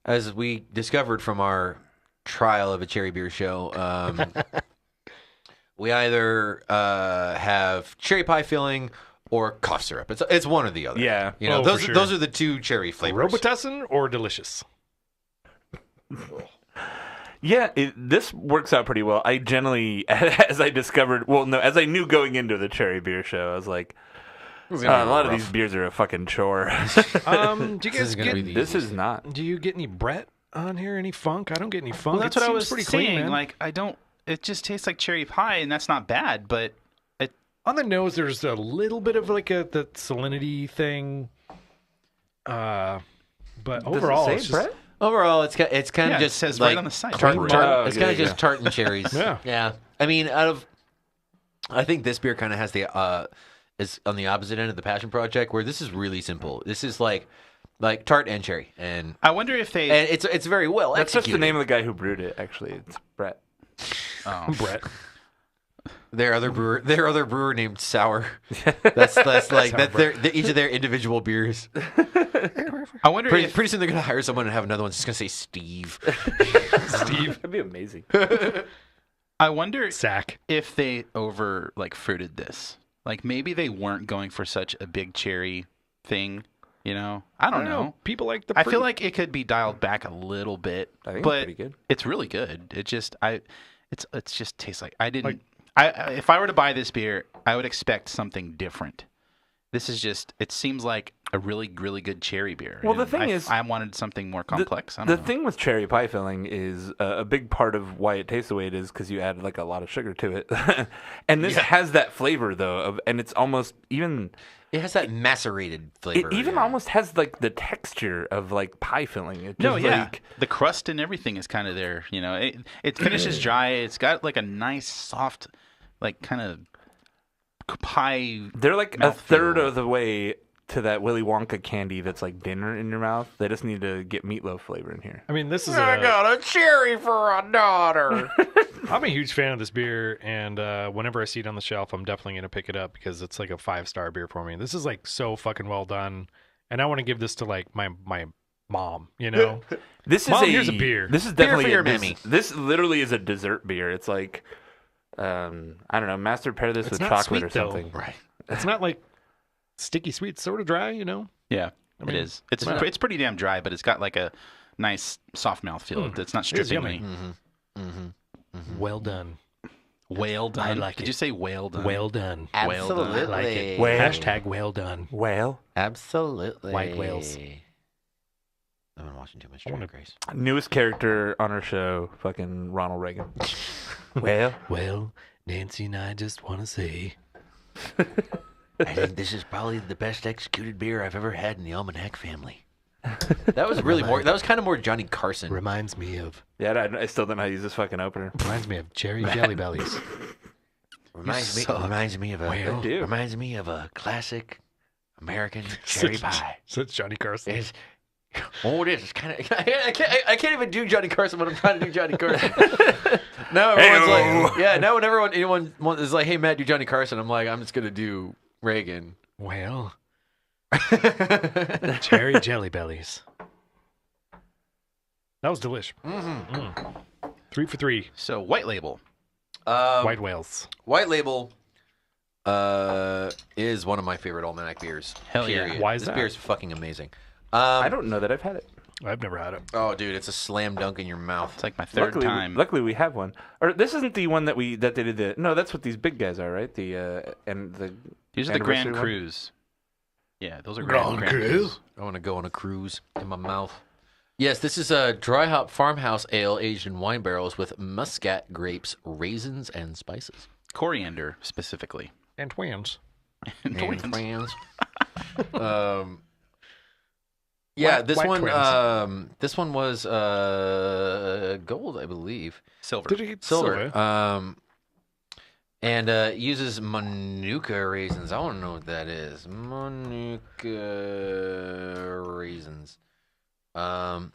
as we discovered from our trial of a cherry beer show, we either have cherry pie filling or cough syrup. It's one or the other. Yeah. You know, Oh, those for sure. those are the two cherry flavors. Robitussin or delicious? Yeah, this works out pretty well. I generally, as I discovered, as I knew going into the cherry beer show, I was like, a lot of these beers are a fucking chore. Do you guys is gonna be get? the This is not. Do you get any Brett on here? Any funk? I don't get any funk. Well, that's It what I seems was pretty saying. clean, man. Like, I don't... It just tastes like cherry pie, and that's not bad, but On the nose, there's a little bit of like the salinity thing. But overall, Does it it's say, just, Brett? Overall, it's kind of Yeah, it just says like right on the side. Tart, Brewers. it's kind yeah, of just tartan cherries. Yeah. I mean, I think this beer kind of has is on the opposite end of the Passion Project, where this is really simple. This is like tart and cherry, and I wonder if they. it's very well That's just the executed. name of the guy who brewed it. Actually, it's Brett. Brett. Their other brewer named Sour. That's like each of their individual beers. I wonder if Pretty soon they're gonna hire someone and have another one that's just gonna say Steve. Steve. That'd be amazing. I wonder Sack. if they over fruited this. Like maybe they weren't going for such a big cherry thing. You know, I don't know. People like the I feel like it could be dialed back a little bit, I think but it's pretty good. it's really good. It just it's just tastes like I didn't. If I were to buy this beer, I would expect something different. This is just. It seems like a really good cherry beer. Well, the and thing is, I wanted something more complex. I The don't know. thing with cherry pie filling is a big part of why it tastes the way it is because you add like a lot of sugar to it, and this has that flavor though, and it's almost even. It has that macerated flavor. It even almost has like the texture of like pie filling. It No, just, yeah, like, the crust and everything is kind of there. You know, it finishes dry. It's got like a nice soft, like kind of pie. they're like a mouthfeel. third of the way to that Willy Wonka candy that's like dinner in your mouth. They just need to get meatloaf flavor in here. I mean, this is got a cherry for a daughter. I'm a huge fan of this beer, and whenever I see it on the shelf, I'm definitely going to pick it up because it's like a 5-star beer for me. This is like so fucking well done, and I want to give this to like my mom, you know? This is Mom, here's a beer. This is Beer definitely for your a mammy. This literally is a dessert beer. It's like I don't know, master pair this It's with not chocolate or sweet, though. something. Right. It's not like sticky sweet, it's sort of dry, you know? Yeah, mean, it is. It's pretty damn dry, but it's got like a nice soft mouthfeel. It's not It is strippingly. yummy. Well done. Whale done. I like Did it. you say whale done? Well done. Absolutely. I like it. Well- Hashtag well done. Well, Absolutely. White whales. I've been watching too much wanna- Drag Race. newest character on our show, fucking Ronald Reagan. Well, Well, Nancy and I just want to say I think this is probably the best executed beer I've ever had in the Almanac family. That was really more. That was kind of more Johnny Carson. reminds me of I still don't know how to use this fucking opener. cherry jelly bellies. Reminds me of a. Well, I do. Reminds me of a classic American cherry pie. So it's Johnny Carson. It's, it is. It's kind of. I can't even do Johnny Carson when I'm trying to do Johnny Carson. Now everyone's like, yeah. Now when anyone is like, hey Matt, do Johnny Carson, I'm like, I'm just gonna do Reagan. Well, cherry jelly bellies. That was delish. 3 for 3. So white label. White whales. White Label is one of my favorite Almanac beers. Hell yeah. period. Why is this that? beer is fucking amazing. I don't know that I've had it. I've never had it. Oh, dude, it's a slam dunk in your mouth. It's like my third Luckily, time. Luckily, we have one. Or this isn't the one that they did the. No, that's what these big guys are, right? The and the. These are the Grand anniversary one? Crus. Yeah, those are Grand Grand Cru? Crus. I want to go on a cruise in my mouth. Yes, this is a dry hop farmhouse ale aged in wine barrels with muscat grapes, raisins, and spices. Coriander specifically. And twins. And twins. Friends. Yeah, White- this white one. twins. This one was gold, I believe. Silver. Did you get Silver. And uses Manuka raisins. I want to know what that is. Manuka raisins. You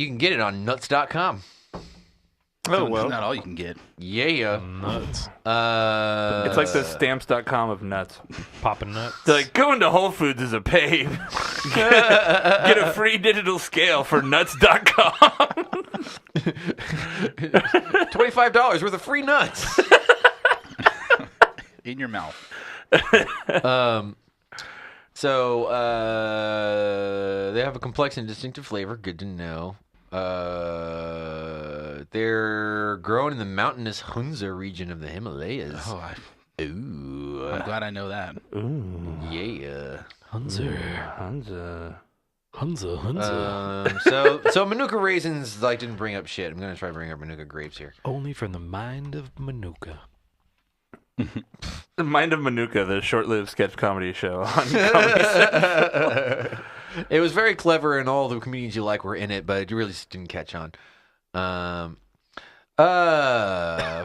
can get it on nuts.com. Oh It's well, not all you can get. Yeah. Nuts. it's like the stamps.com of nuts. Popping nuts. They're like going to Whole Foods is a pain. Get a free digital scale for nuts.com. $25 worth of free nuts. In your mouth. So they have a complex and distinctive flavor. Good to know. They're grown in the mountainous Hunza region of the Himalayas. Oh, Ooh, I'm glad I know that. yeah. Hunzer. Hansa. So Manuka raisins like didn't bring up shit. I'm gonna try to bring up Manuka grapes here. Only from the mind of Manuka. The Mind of Manuka, the short-lived sketch comedy show on Comedy Central. It was very clever, and all the comedians you like were in it, but it really just didn't catch on.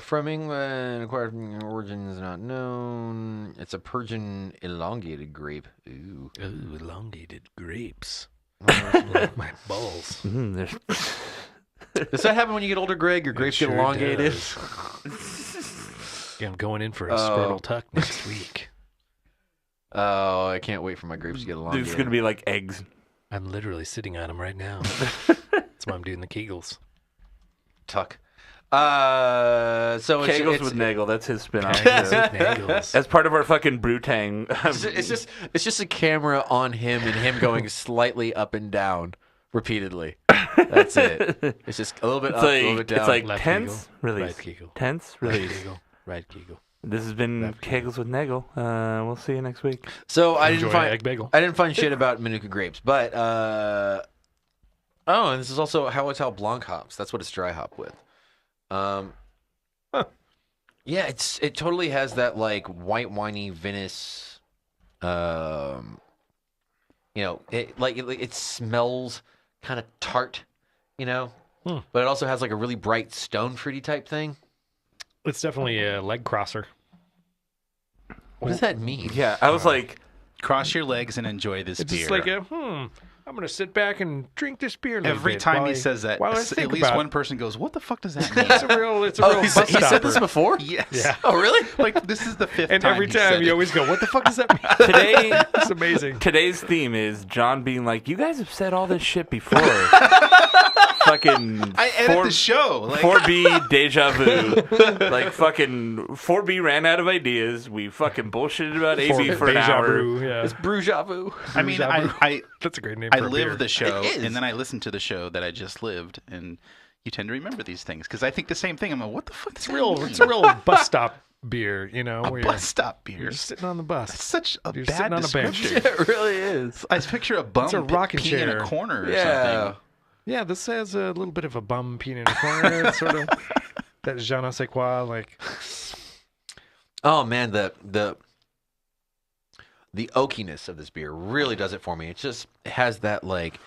From England, acquired from origins not known. It's a Persian elongated grape. Ooh, elongated grapes. My balls. Does that happen when you get older, Greg? Your grapes get elongated? Yeah, I'm going in for a scrotal tuck next week. Oh, I can't wait for my grapes to get elongated. It's going to be like eggs. I'm literally sitting on them right now. That's why I'm doing the Kegels. Tuck. So Kegels with Nagel. That's his spin-off. Nagels. As part of our fucking Brewtang. It's just a camera on him and him going slightly up and down repeatedly. That's it. It's just a little bit up, a little bit down. It's like Left tense, Kegel, release. right Kegel. Tense, Right release. Kegel. Right Kegel. This has been Left Kegels with Nagel. We'll see you next week. So I Enjoy didn't find egg bagel. I didn't find shit about Manuka grapes, but and this is also Hallertau Blanc hops. That's what it's dry hop with. Yeah, it totally has that like white winey Venice. It smells kind of tart, but it also has like a really bright stone fruity type thing. It's definitely a leg crosser. What does that mean? Yeah, I was like, Cross your legs and enjoy this It's beer. just like I'm going to sit back and drink this beer a little Every bit time while he I- says that, while I at think least about one it. person goes, "What the fuck does that mean?" It's a real He bus said this stopper. before? Yes. Yeah. Oh, really? Like this is the fifth And time. every he time said you it. always go, what the fuck does that mean? today, It's amazing. today's theme is John being like, you guys have said all this shit before. Fucking I edit the show. Like, 4B deja vu. Like fucking 4B ran out of ideas. We fucking bullshitted about AB for an Deja hour. Brew, yeah. It's Brew Vu. I mean, Deja I That's a great name I for a live beer. the show, It is. and then I listen to the show that I just lived, and you tend to remember these things because I think the same thing. I'm like, what the fuck? It's a real bus stop beer, where bus stop you're beer. just sitting on the bus. That's such a You're bad sitting on a bench. description. It really is. I picture a bum a rocking peeing in chair. a corner or Yeah. something. Yeah, this has a little bit of a bum peeing in a corner. It's sort of that je ne sais quoi, like Oh man, the oakiness of this beer really does it for me. It has that like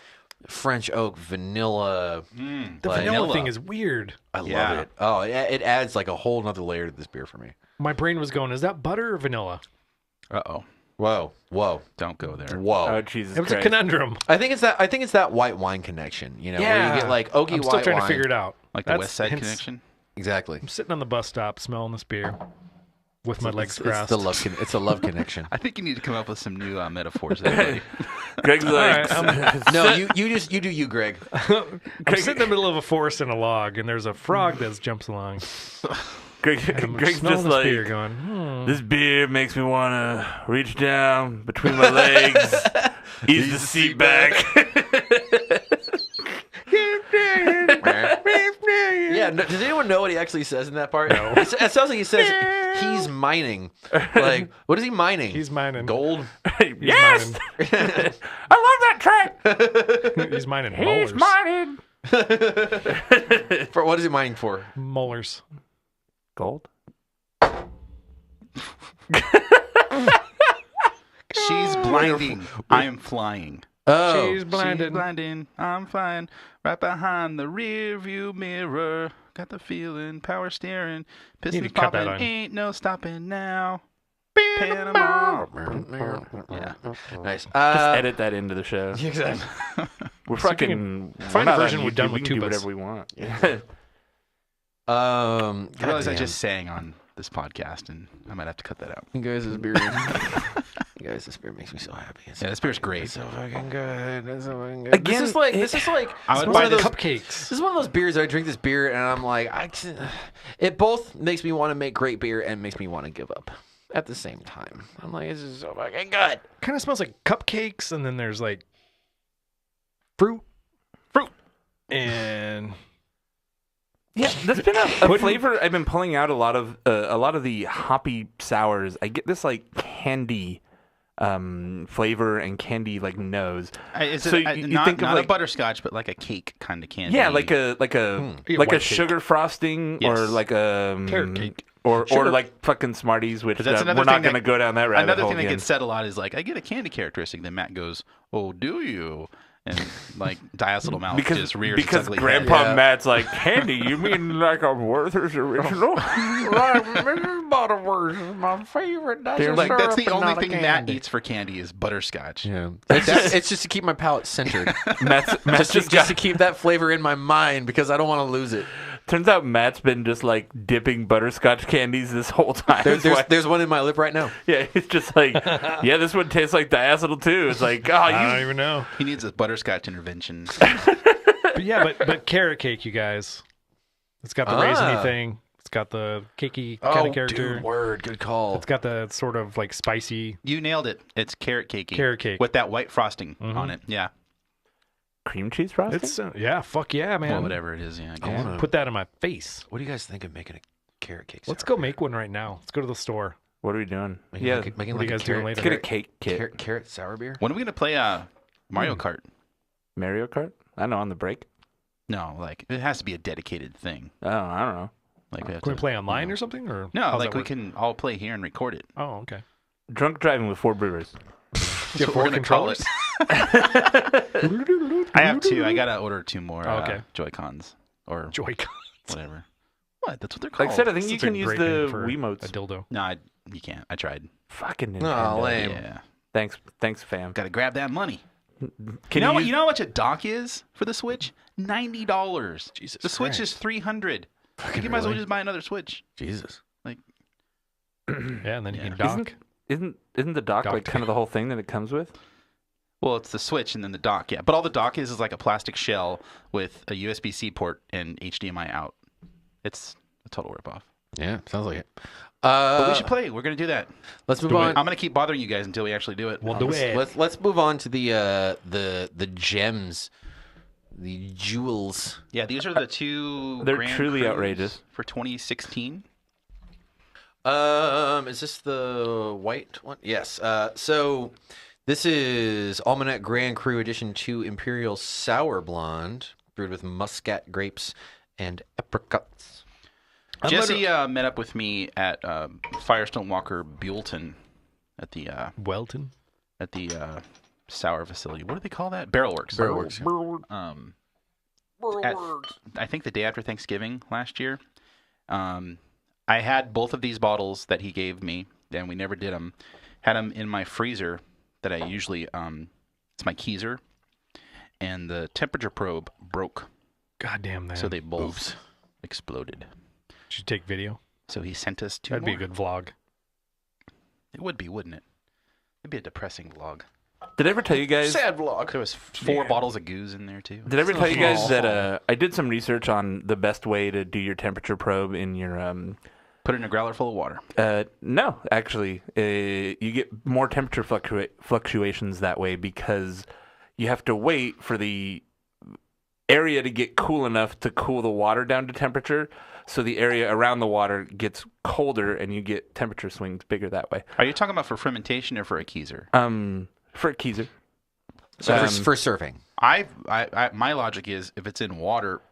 French oak vanilla. the Like, vanilla thing is weird. I love Yeah. it. Oh, yeah, it adds like a whole nother layer to this beer for me. My brain was going, is that butter or vanilla? Uh-oh. Whoa. Don't go there. Oh, Jesus It was a Christ. conundrum. I think it's that white wine connection. Where you get like oaky I'm white still trying wine. to figure it out. Like the That's West Side hence- Connection? Exactly. I'm sitting on the bus stop, smelling this beer with my legs crossed. It's a love connection. I think you need to come up with some new metaphors there, buddy. Greg's like, right, No, you do you, Greg. I'm sitting in the middle of a forest in a log, and there's a frog that jumps along. Greg's Smelling just this like, beer, going, this beer makes me want to reach down between my legs, ease the seat back. Yeah. No, does anyone know what he actually says in that part? No. It sounds like he says he's mining. Like, what is he mining? He's mining. Gold. Yes! I love that track. He's mining molars. He's mining. For what is he mining for? Molars. Gold? She's blinding. I am flying. Oh, She's blinded. She's blinding. I'm flying. Right behind the rear view mirror. Got the feeling. Power steering. Need to Pistons cut that popping. on. Ain't no stopping now. Panama. Yeah. nice. Just edit that into the show. Exactly. We're So you fucking. can we're find a not on version we're done YouTube. with We can do tubas. whatever we want. I realize I goddamn. just sang on this podcast, and I might have to cut that out. You guys, this beer. You guys, this beer makes me so happy. It's Yeah, this beer's great. so fucking good. It's so fucking good. Again, this is like I would one buy of this those Cupcakes. This is one of those beers I drink this beer and I'm like, it both makes me want to make great beer and makes me want to give up at the same time. I'm like, this is so fucking good. Kind of smells like cupcakes, and then there's like fruit, and Yeah, that's been a flavor I've been pulling out a lot of the hoppy sours. I get this like candy flavor and candy like nose. Is So it you not, think of, not like- a butterscotch, but like a cake kind of candy? Yeah, like a Yeah, like a white cake. sugar frosting or Yes. like a Carrot cake. or Sugar. like fucking Smarties, which 'Cause that's we're another not thing going to that- go down that rabbit Another hole thing that again. gets said a lot is like, I get a candy characteristic. Then Matt goes, "Oh, do you?" And like Diacetyl mouth just rears its ugly Grandpa head. Matt's like, candy, you mean like a Werther's original? Like Mrs. Butterworth is my favorite. That's They're like, that's the syrup and only not a thing Matt candy. eats for candy is butterscotch. Yeah, it's just to keep my palate centered. Matt's just to keep that flavor in my mind because I don't want to lose it. Turns out Matt's been just like dipping butterscotch candies this whole time. There's one in my lip right now. Yeah, it's just like, yeah, this one tastes like diacetyl too. It's like, I oh, don't even know. He needs a butterscotch intervention. But yeah, but carrot cake, you guys. It's got the raisiny thing. It's got the cakey kind of character. Dude, word, good call. It's got the sort of like spicy You nailed it. It's carrot cakey. carrot cake. With that white frosting on it. Yeah. cream cheese frosting. It's yeah, fuck yeah, man. Well, whatever it is. Yeah. I guess. wanna- Put that in my face. What do you guys think of making a carrot cake? Let's sour go make one right now. Let's go to the store. What are we doing? beer? Yeah, making what are you like guys a doing carrot, later? let's get a cake kit. carrot sour beer. When are we going to play Mario Kart? Mario Kart. I know on the break. No, like, it has to be a dedicated thing. Oh, I don't know. Like, we have Can we to, play online or something? Or No, how's like, that we work? can all play here and record it. Oh, okay. Drunk driving with 4 brewers. You have We're 4 gonna call controllers. I have 2. I got to order 2 more Oh, okay. Joy-Cons. Or Joy-Con. whatever. What? That's what they're called. Like I said, I think That's you such a can use great the name for Wiimotes. A dildo. No, you can't. I tried. Fucking Nintendo. Oh, lame. Yeah. Thanks, fam. Got to grab that money. Can you know use- how much a dock is for the Switch? $90. Jesus The Switch Christ. is $300. You might as well just buy another Switch. Jesus. Yeah, and then you Yeah. can dock. Isn't the dock like Docked. kind of the whole thing that it comes with? Well, it's the Switch and then the dock, yeah. But all the dock is like a plastic shell with a USB-C port and HDMI out. It's a total ripoff. Yeah, sounds like it. But we should play. We're going to do that. Let's move do on. it. I'm going to keep bothering you guys until we actually do it. We'll do it. Let's move on to the gems, the jewels. Yeah, these are the 2 They're Grand truly Crus outrageous. for 2016. Is this the white one? Yes. So this is Almanac Grand Cru Edition 2 Imperial Sour Blonde, brewed with muscat grapes and apricots. Jesse met up with me at Firestone Walker Buellton at the Welton. sour facility. What do they call that? Barrelworks. Barrelworks, I think the day after Thanksgiving last year. I had both of these bottles that he gave me, and we never did them. Had them in my freezer that I usually, it's my Keyser, and the temperature probe broke, God damn that. so they both exploded. Should you take video? So he sent us 2 That'd be a more. good vlog. It would be, wouldn't it? It'd be a depressing vlog. Did I ever tell you guys? sad vlog. There was 4 bottles of goose in there too. Did I ever tell you guys Aw. that I did some research on the best way to do your temperature probe in your Put it in a growler full of water. no, actually, you get more temperature fluctuations that way because you have to wait for the area to get cool enough to cool the water down to temperature. So the area around the water gets colder, and you get temperature swings bigger that way. Are you talking about for fermentation or for a Keyser? For a Keyser. So for serving. I my logic is if it's in water,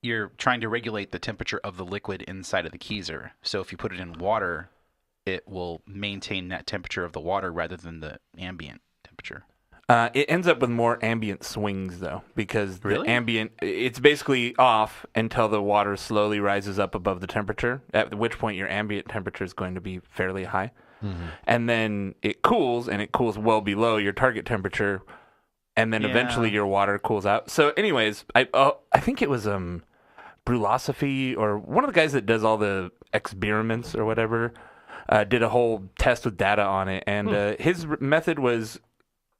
you're trying to regulate the temperature of the liquid inside of the Keyser. So if you put it in water, it will maintain that temperature of the water rather than the ambient temperature. It ends up with more ambient swings, though, because Really? the ambient, it's basically off until the water slowly rises up above the temperature, at which point your ambient temperature is going to be fairly high. Mm-hmm. And then it cools, and it cools well below your target temperature, and then eventually Yeah. your water cools out. So anyways, I think it was Brewlosophy, or one of the guys that does all the experiments or whatever, did a whole test with data on it, and his method was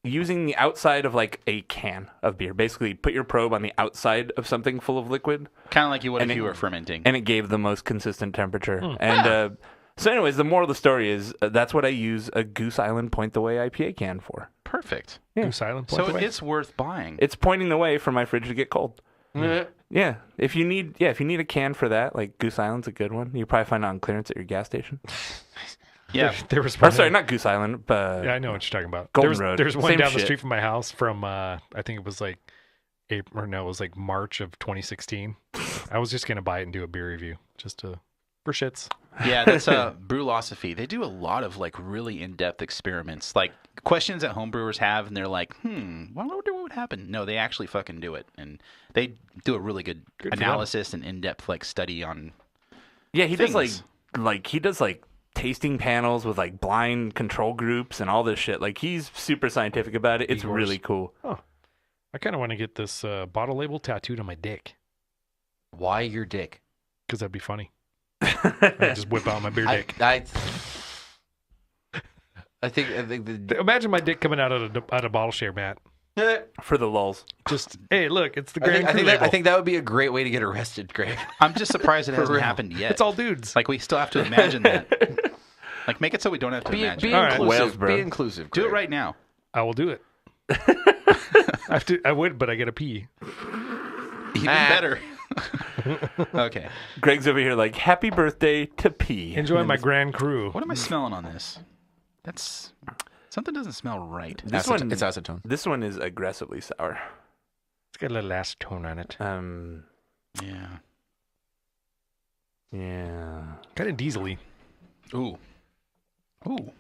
using the outside of like a can of beer. Basically, put your probe on the outside of something full of liquid, Kind of like you would And if it- you were fermenting. and it gave the most consistent temperature. And so anyways, the moral of the story is that's what I use a Goose Island Point the Way IPA can for. Perfect. Yeah. Goose Island. So Point it's worth buying. It's pointing the way for my fridge to get cold. Yeah. Yeah, if you need a can for that, like Goose Island's a good one. You probably find it on clearance at your gas station. Yeah. There was Or one. sorry, not Goose Island, but Yeah, I know what you're talking about. Golden there's, Road. There's one Same down the shit. street from my house from I think it was like April. Or no, it was like March of 2016. I was just gonna buy it and do a beer review for shits. Yeah, that's Brewlosophy. They do a lot of like really in-depth experiments, like questions that homebrewers have, and they're like, what would happen? No, they actually fucking do it, and they do a really good Good for analysis and in-depth like study on. yeah, he things. does like tasting panels with like blind control groups and all this shit. Like he's super scientific about it. It's Igor's. really cool. I kind of want to get this bottle label tattooed on my dick Why your dick? because that'd be funny. I just whip out my beer dick. I think the Imagine my dick coming out of a bottle share, Matt. For the lulls. Just hey, look, it's the Grand Cru I label. think that would be a great way to get arrested, Greg. I'm just surprised it hasn't real. happened yet. It's all dudes. Like we still have to imagine that. Like make it so we don't have to Be imagine. All right. inclusive. Wales, bro. Be inclusive. Do it Greg. right now. I will do it. I would, but I gotta pee. Even better. Okay. Greg's over here like, happy birthday to P. Enjoy my Grand Cru. What am I smelling on this? That's something doesn't smell right. This one, It's acetone. this one is aggressively sour. It's got a little acetone on it. Yeah. Yeah. Kind of diesely. Ooh. Ooh.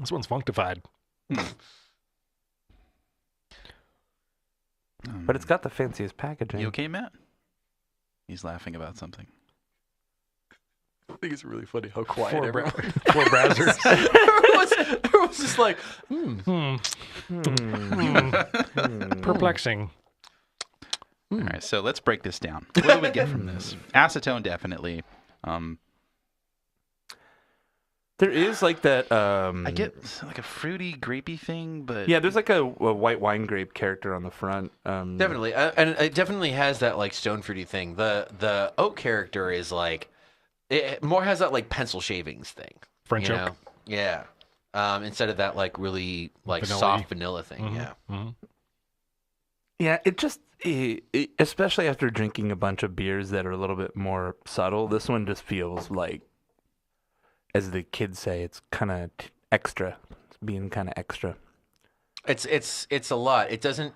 This one's functified. But it's got the fanciest packaging. You okay, Matt? He's laughing about something. I think it's really funny how Four everyone. browsers. Everyone's just like, Perplexing. All right, so let's break this down. What do we get from this? Acetone, definitely. There is like that. I get like a fruity, grapey thing, but Yeah, there's like a white wine grape character on the front. definitely, and it definitely has that like stone fruity thing. The oak character is like, it more has that like pencil shavings thing. French you oak. know? Yeah. Instead of that like really like Vanilla-y. soft vanilla thing. Mhm, Yeah. mhm. Yeah, it just, especially after drinking a bunch of beers that are a little bit more subtle, this one just feels like, as the kids say, it's kind of extra. It's being kind of extra. It's a lot. It doesn't.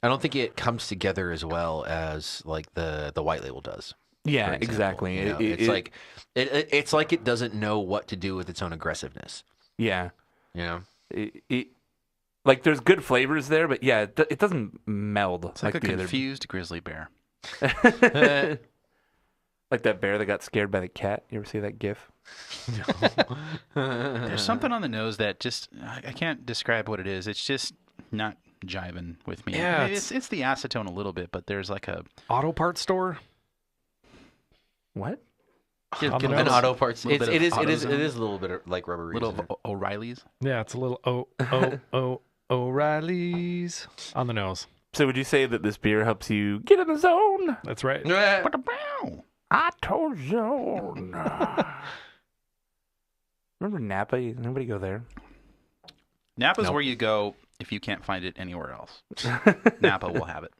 I don't think it comes together as well as like the white label does. Yeah, for example. exactly. You know, it's like it doesn't know what to do with its own aggressiveness. Yeah. You know. Like there's good flavors there, but yeah, it doesn't meld it's like a the other. confused grizzly bear. Like that bear that got scared by the cat. You ever see that GIF? There's something on the nose that just I can't describe what it is. It's just not jiving with me. Yeah, it's the acetone a little bit, but there's like a Auto parts store. What? On the An nose. auto parts. Little It bit of is AutoZone. a little bit of like rubber. little of O'Reilly's. Yeah, it's a little O'Reilly's on the nose. So would you say that this beer helps you get in the zone? That's right. I told you. Remember Napa? Nobody go there. Napa's Nope. where you go if you can't find it anywhere else. Napa will have it.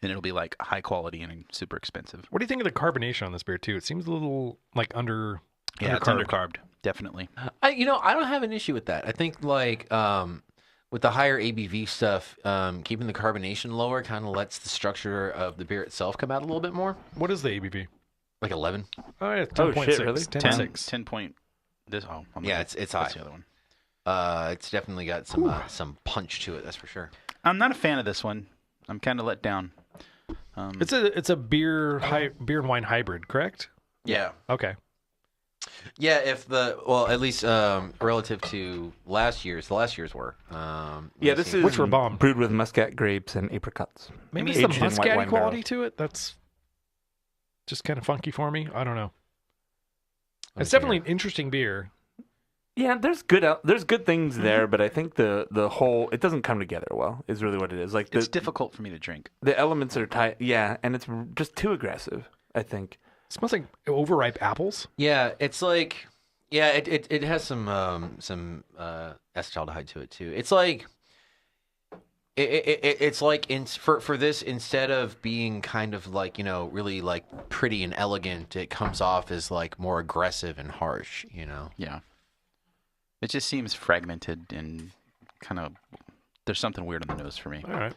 And it'll be like high quality and super expensive. What do you think of the carbonation on this beer too? It seems a little like under. Yeah, it's undercarbed. Definitely. I don't have an issue with that. I think like with the higher ABV stuff, keeping the carbonation lower kind of lets the structure of the beer itself come out a little bit more. What is the ABV? Like 11. Oh yeah, Oh, 10.6. shit, really? 10.6. 10 point. This. Oh, I'm Yeah, looking- it's that's high. the other one. It's definitely got some punch to it. That's for sure. I'm not a fan of this one. I'm kind of let down. It's a beer and wine hybrid, correct? Yeah. Okay. Yeah, at least relative to last year's, the last year's were. Yeah, this is Which were bomb. brewed with muscat grapes and apricots. Maybe Aged it's the in white muscatty wine quality barrels. to it that's just kind of funky for me. I don't know. Let me It's see definitely here. an interesting beer. Yeah, there's good things there, but I think the whole it doesn't come together well. Is really what it is. Like It's difficult for me to drink. the elements are tight. Yeah, and it's just too aggressive. I think. It smells like overripe apples. Yeah, it's like it has some acetaldehyde to it too. It's like It's like for this, instead of being kind of like, really like pretty and elegant, it comes off as like more aggressive and harsh, Yeah. It just seems fragmented and kind of, there's something weird on the nose for me. All right.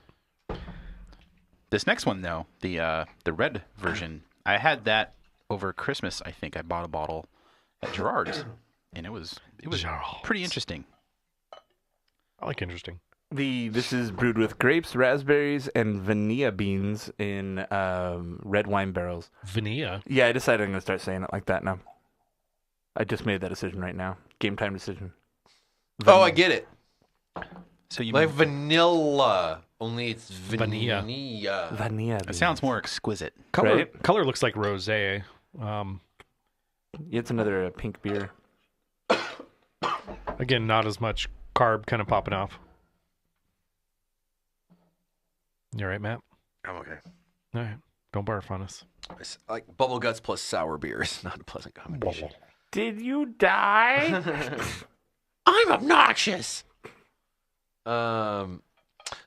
This next one, though, the red version, I had that over Christmas. I think I bought a bottle at Gerard's, and it was Gerard's. pretty interesting. I like interesting. This is brewed with grapes, raspberries, and vanilla beans in red wine barrels. Vanilla. Yeah, I decided I'm going to start saying it like that now. I just made that decision right now. Game time decision. Oh, I get it. So you Like mean, vanilla, only it's Vanilla. Vanilla it beans. sounds more exquisite. Color looks like rosé. It's another pink beer. Again, not as much carb kind of popping off. You all right, Matt? I'm okay. All right. Don't barf on us. It's like bubble guts plus sour beer is not a pleasant combination. Did you die? I'm obnoxious.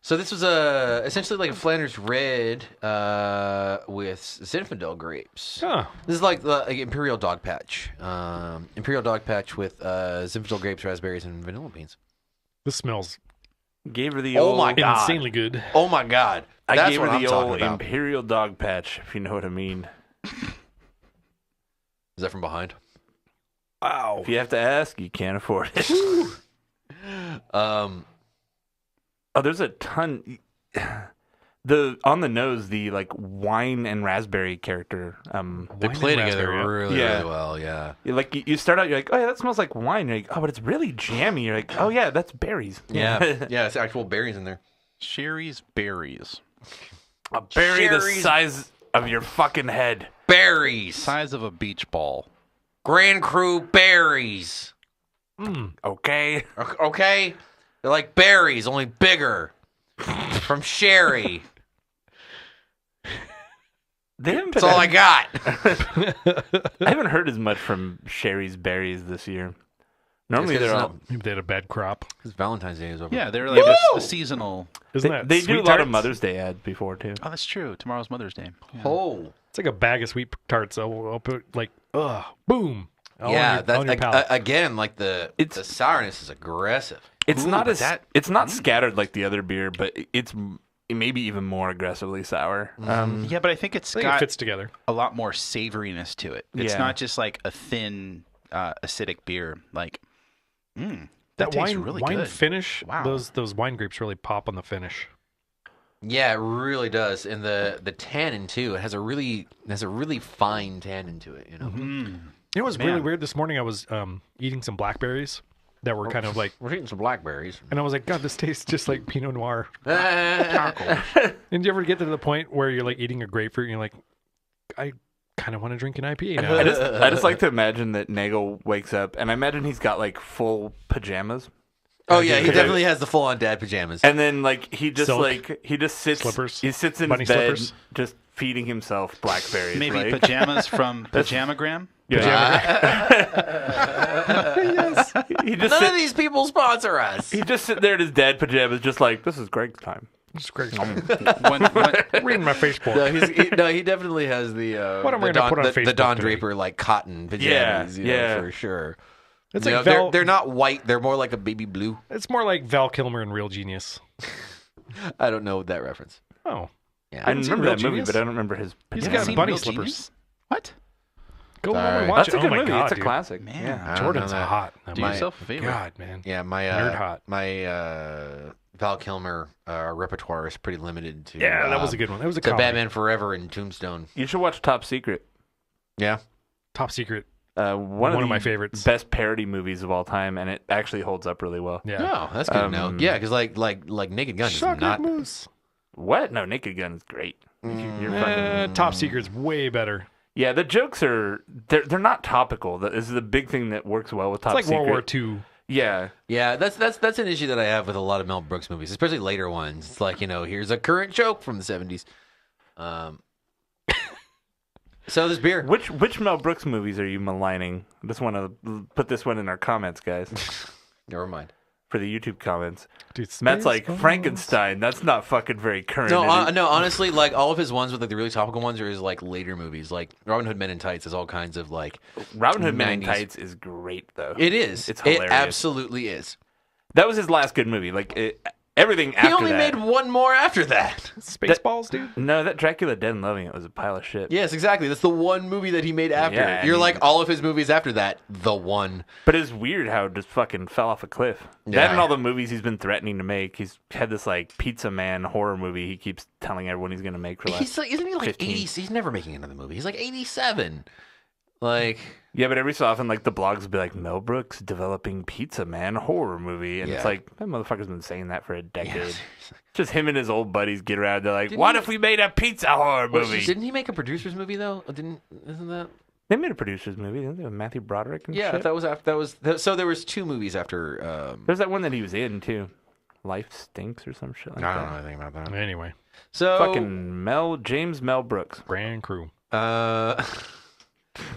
So this was essentially like a Flanders Red with Zinfandel grapes. Huh. This is like the Imperial Dog Patch. Imperial Dog Patch with Zinfandel grapes, raspberries, and vanilla beans. This smells Gave her the Oh old... my God. insanely good. Oh my God! I That's gave what her I'm the talking old about. Imperial Dog Patch, if you know what I mean. Is that from behind? Wow. If you have to ask, you can't afford it. Um, Oh, there's a ton. On the nose, the like wine and raspberry character. they Wine play and together raspberry, really, Yeah. really well. Yeah. Like you start out, you're like, oh yeah, that smells like wine. You're like, oh, but it's really jammy. You're like, oh yeah, that's berries. Yeah. Yeah. It's actual berries in there. Sherry's berries. A berry the Cherries. size of your fucking head. Berries. Size of a beach ball. Grand Cru berries. Okay. Okay. They're like berries, only bigger. From Sherry. They haven't That's all I got. I haven't heard as much from Sherry's berries this year. Normally It's 'cause they're it's all. not- Maybe they had a bad crop. Because Valentine's Day is over. Yeah, they're like a seasonal. Isn't that They do a Sweet lot of Tarts? Mother's Day ads before too. Oh, that's true. Tomorrow's Mother's Day. Yeah. Oh. It's like a bag of sweet tarts. I'll put like, boom. All Yeah, on your that's palate. again like the sourness is aggressive. It's Ooh, not but as that- it's not scattered like the other beer, but it's maybe even more aggressively sour. Yeah, but I think it's I think got it fits together. a lot more savoriness to it. It's Yeah. not just like a thin, acidic beer. Like, that That tastes wine, really wine good. finish. Wow. Those wine grapes really pop on the finish. Yeah, it really does. And the tannin too. It has a really fine tannin to it, you know. It was really Man. weird. This morning I was eating some blackberries that were kind of like, We're eating some blackberries. and I was like, God, this tastes just like Pinot Noir. yeah, And you ever get to the point where you're like eating a grapefruit and you're like, I kind of want to drink an IPA now. I just like to imagine that Nagel wakes up, and I imagine he's got like full pajamas, Oh yeah, he definitely has the full on dad pajamas. and then like he just Silk. sits Slippers. He sits in Bunny his bed, slippers. just feeding himself blackberries. Maybe right? pajamas from Pajamagram. Yes. He just None sit, of these people sponsor us. he just sit there in his dad pajamas, just like this is Greg's time. It's great. when, Reading my Facebook. No, he definitely has the What am I the gonna put on the Facebook Don today? Draper like cotton pajamas, Yeah. for sure. It's You like know, Val, they're not white; they're more like a baby blue. It's more like Val Kilmer in Real Genius. I don't know that reference. Oh, Yeah, I seen remember Real that movie, Genius? but I don't remember his He's pajamas. got seen bunny Real slippers. Genius? What? Go home Sorry. and watch That's it. a good Oh my movie. God, It's a dude. classic. Man. Yeah. Jordan's I don't know hot. Do yourself a favor. God, man. Yeah, my Nerd hot. my Val Kilmer repertoire is pretty limited to Yeah, that was a good one. That was a to comedy. Batman Forever and Tombstone. You should watch Top Secret. Yeah, Top Secret. One of the my favorites. best parody movies of all time, and it actually holds up really well. Yeah. no, that's good to know. Yeah, because like Naked Gun is Chocolate not. mousse. What? No, Naked Gun is great. You're fucking... Top Secret's way better. Yeah, the jokes are they're not topical. This is the big thing that works well with Top It's like Secret. World War II. Yeah, Yeah, that's an issue that I have with a lot of Mel Brooks movies, especially later ones. It's like, here's a current joke from the 70s. So this beer. which Mel Brooks movies are you maligning? Just want to put this one in our comments, guys. Never mind. for the YouTube comments. Dude, Matt's like, Spaceballs. Frankenstein. That's not fucking very current. No, is it? no. Honestly, like all of his ones with like the really topical ones are his like later movies. Like Robin Hood Men in Tights is all kinds of like. Robin Hood Men in 90s. Tights is great though. It is. It's hilarious. It absolutely is. That was his last good movie. Like everything after He only that. made one more after that. Spaceballs, dude. No, that Dracula Dead and Loving It was a pile of shit. Yes, exactly. That's the one movie that he made after. Yeah, I You're mean- like all of his movies after that, the one. But it's weird how it just fucking fell off a cliff. Yeah. That and all the movies he's been threatening to make. He's had this like Pizza Man horror movie he keeps telling everyone he's going to make for the last He's like, isn't he like 15. 80? He's never making another movie. He's like 87. Like, Yeah, but every so often, like the blogs will be like, Mel Brooks developing Pizza Man horror movie, and Yeah. it's like that motherfucker's been saying that for a decade. yeah. Just him and his old buddies get around. They're like, Didn't "What he- if we made a pizza horror movie?" Didn't he make a producer's movie though? Isn't that? They made a producer's movie, didn't they? With Matthew Broderick and Yeah, shit. that was after. So there was two movies after. There's that one that he was in too. Life Stinks or some shit like I don't that. know anything about that. Anyway, So Fucking James Mel Brooks. Grand Cru.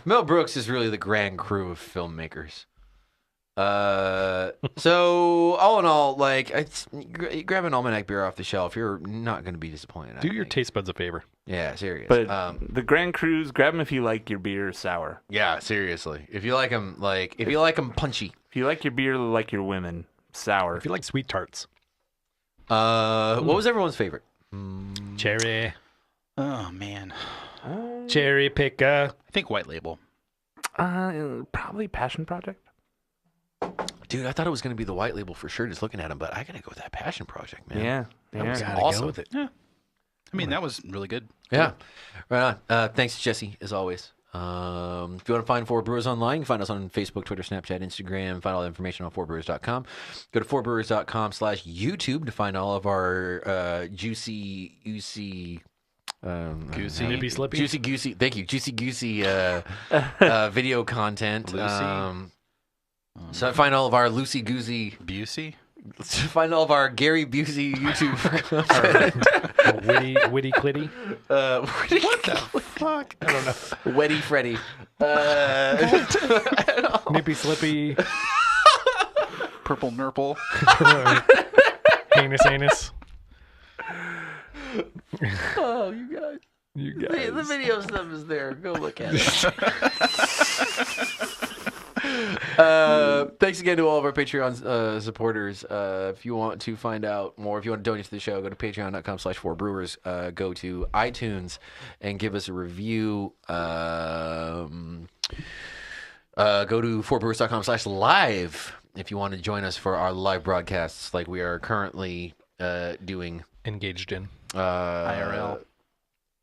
Mel Brooks is really the grand crew of filmmakers. So all in all, like, grab an Almanac beer off the shelf. You're not going to be disappointed. Do your taste buds a favor. Yeah, serious. But the Grand Crus, grab them if you like your beer sour. yeah, seriously. If you like them, punchy. If you like your beer like your women, sour. If you like sweet tarts, What was everyone's favorite? cherry, Oh man, cherry picker. I think White Label. Probably Passion Project. Dude, I thought it was going to be the White Label for sure. Just looking at them, but I gotta go with that Passion Project, man. Yeah. That was Gotta awesome. go with it. Yeah, I mean that was really good. Yeah. Right on. Thanks, Jesse, as always. If you want to find Four Brewers online, you can find us on Facebook, Twitter, Snapchat, Instagram. Find all the information on fourbrewers.com. Go to fourbrewers.com/YouTube to find all of our juicy, Goosey. Nippy slippy. juicy goosey. Thank you, juicy goosey video content. Lucy. So find all of our loosey goosey. Busey. Find all of our Gary Busey YouTube content. Witty clitty. What the fuck? I don't know. Wetty Freddy. Nippy slippy. Purple Nurple. Anus. Oh, you guys. You The guys. video stuff is there. Go look at it. Thanks again to all of our Patreon supporters. If you want to find out more, if you want to donate to the show, go to patreon.com/4brewers. Go to iTunes and give us a review. Go to 4brewers.com/live if you want to join us for our live broadcasts like we are currently doing. Engaged in. IRL.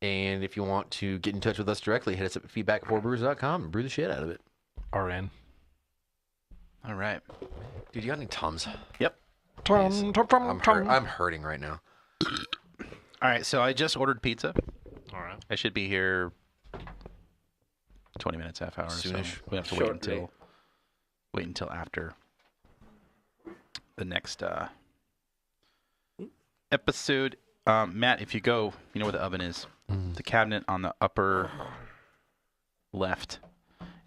And if you want to get in touch with us directly, hit us up at feedback@4brewers.com and brew the shit out of it. RN. All right. Dude, you got any Tums? Yep. I'm hurting right now. All right. So I just ordered pizza. All right. I should be here 20 minutes, half hour. Soonish. So we have to Shortly. wait until after the next episode. Matt, if you go, you know where the oven is. The cabinet on the upper left.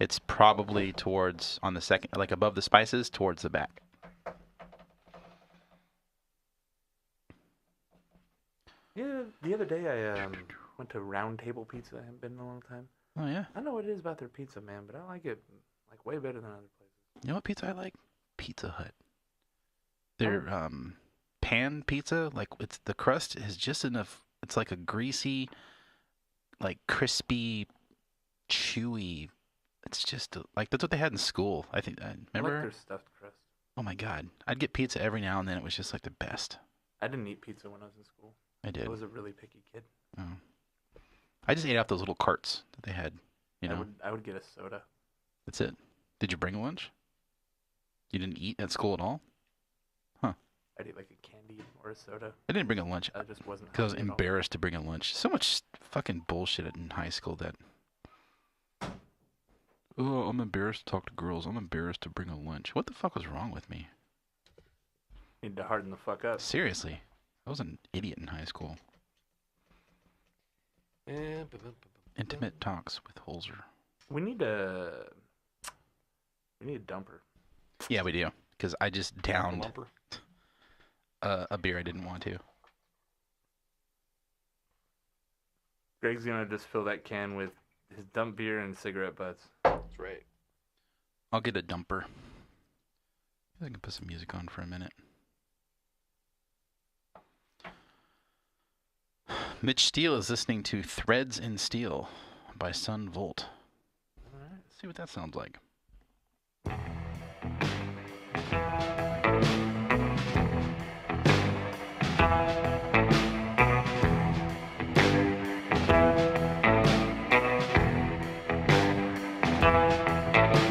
It's probably towards on the second, like above the spices, towards the back. Yeah, the other day I went to Round Table Pizza. I haven't been in a long time. Oh yeah. I don't know what it is about their pizza, man, but I like it like way better than other places. You know what pizza I like? Pizza Hut. Their pan pizza, like it's the crust is just enough. It's like a greasy, like crispy, chewy. It's just like that's what they had in school. I think. I Remember? like their stuffed crust. Oh my god, I'd get pizza every now and then. It was just like the best. I didn't eat pizza when I was in school. I did. I was a really picky kid. Oh. I just ate out those little carts that they had. You know, I would get a soda. that's it. Did you bring a lunch? You didn't eat at school at all? I'd eat like a candy or a soda. I didn't bring a lunch I just wasn't. because I was hungry at all. embarrassed to bring a lunch. So much fucking bullshit in high school that. Oh, I'm embarrassed to talk to girls. I'm embarrassed to bring a lunch. What the fuck was wrong with me? Need to harden the fuck up. Seriously, I was an idiot in high school. Intimate talks with Holzer. We need a dumper. Yeah, we do. because I just downed a beer I didn't want to. Greg's gonna just fill that can with his dump beer and cigarette butts. That's right. I'll get a dumper. I can put some music on for a minute. Mitch Steele is listening to Threads in Steel by Sun Volt. All right, let's see what that sounds like.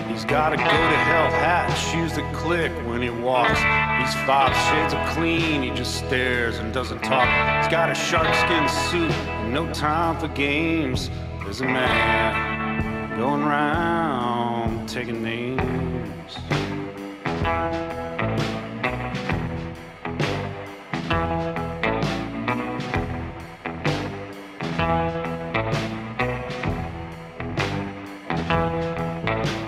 He's got a go to hell hat, shoes that click when he walks. He's 5 shades of clean, he just stares and doesn't talk. He's got a sharkskin suit and no time for games. There's a man going around taking names.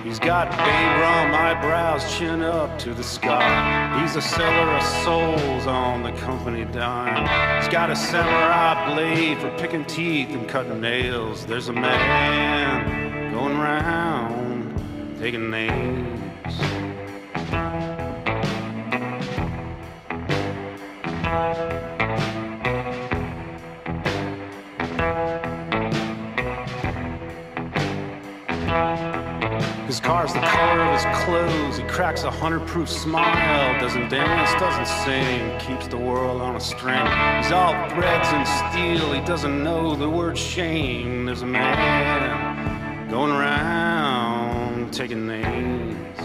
He's got bay rum eyebrows, chin up to the sky. He's a seller of souls on the company dime. He's got a samurai blade for picking teeth and cutting nails. There's a man going around taking names. His car's the color of his clothes. He cracks a 100-proof smile. Doesn't dance, doesn't sing. Keeps the world on a string. He's all threads and steel. He doesn't know the word shame. There's a man going around taking names.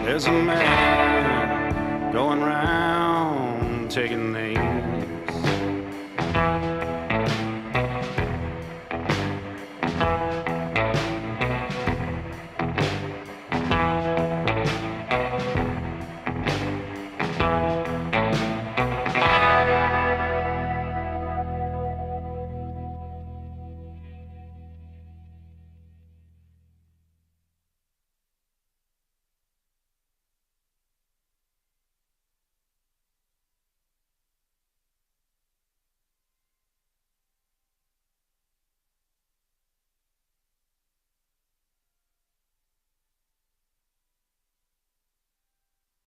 There's a man going around taking names.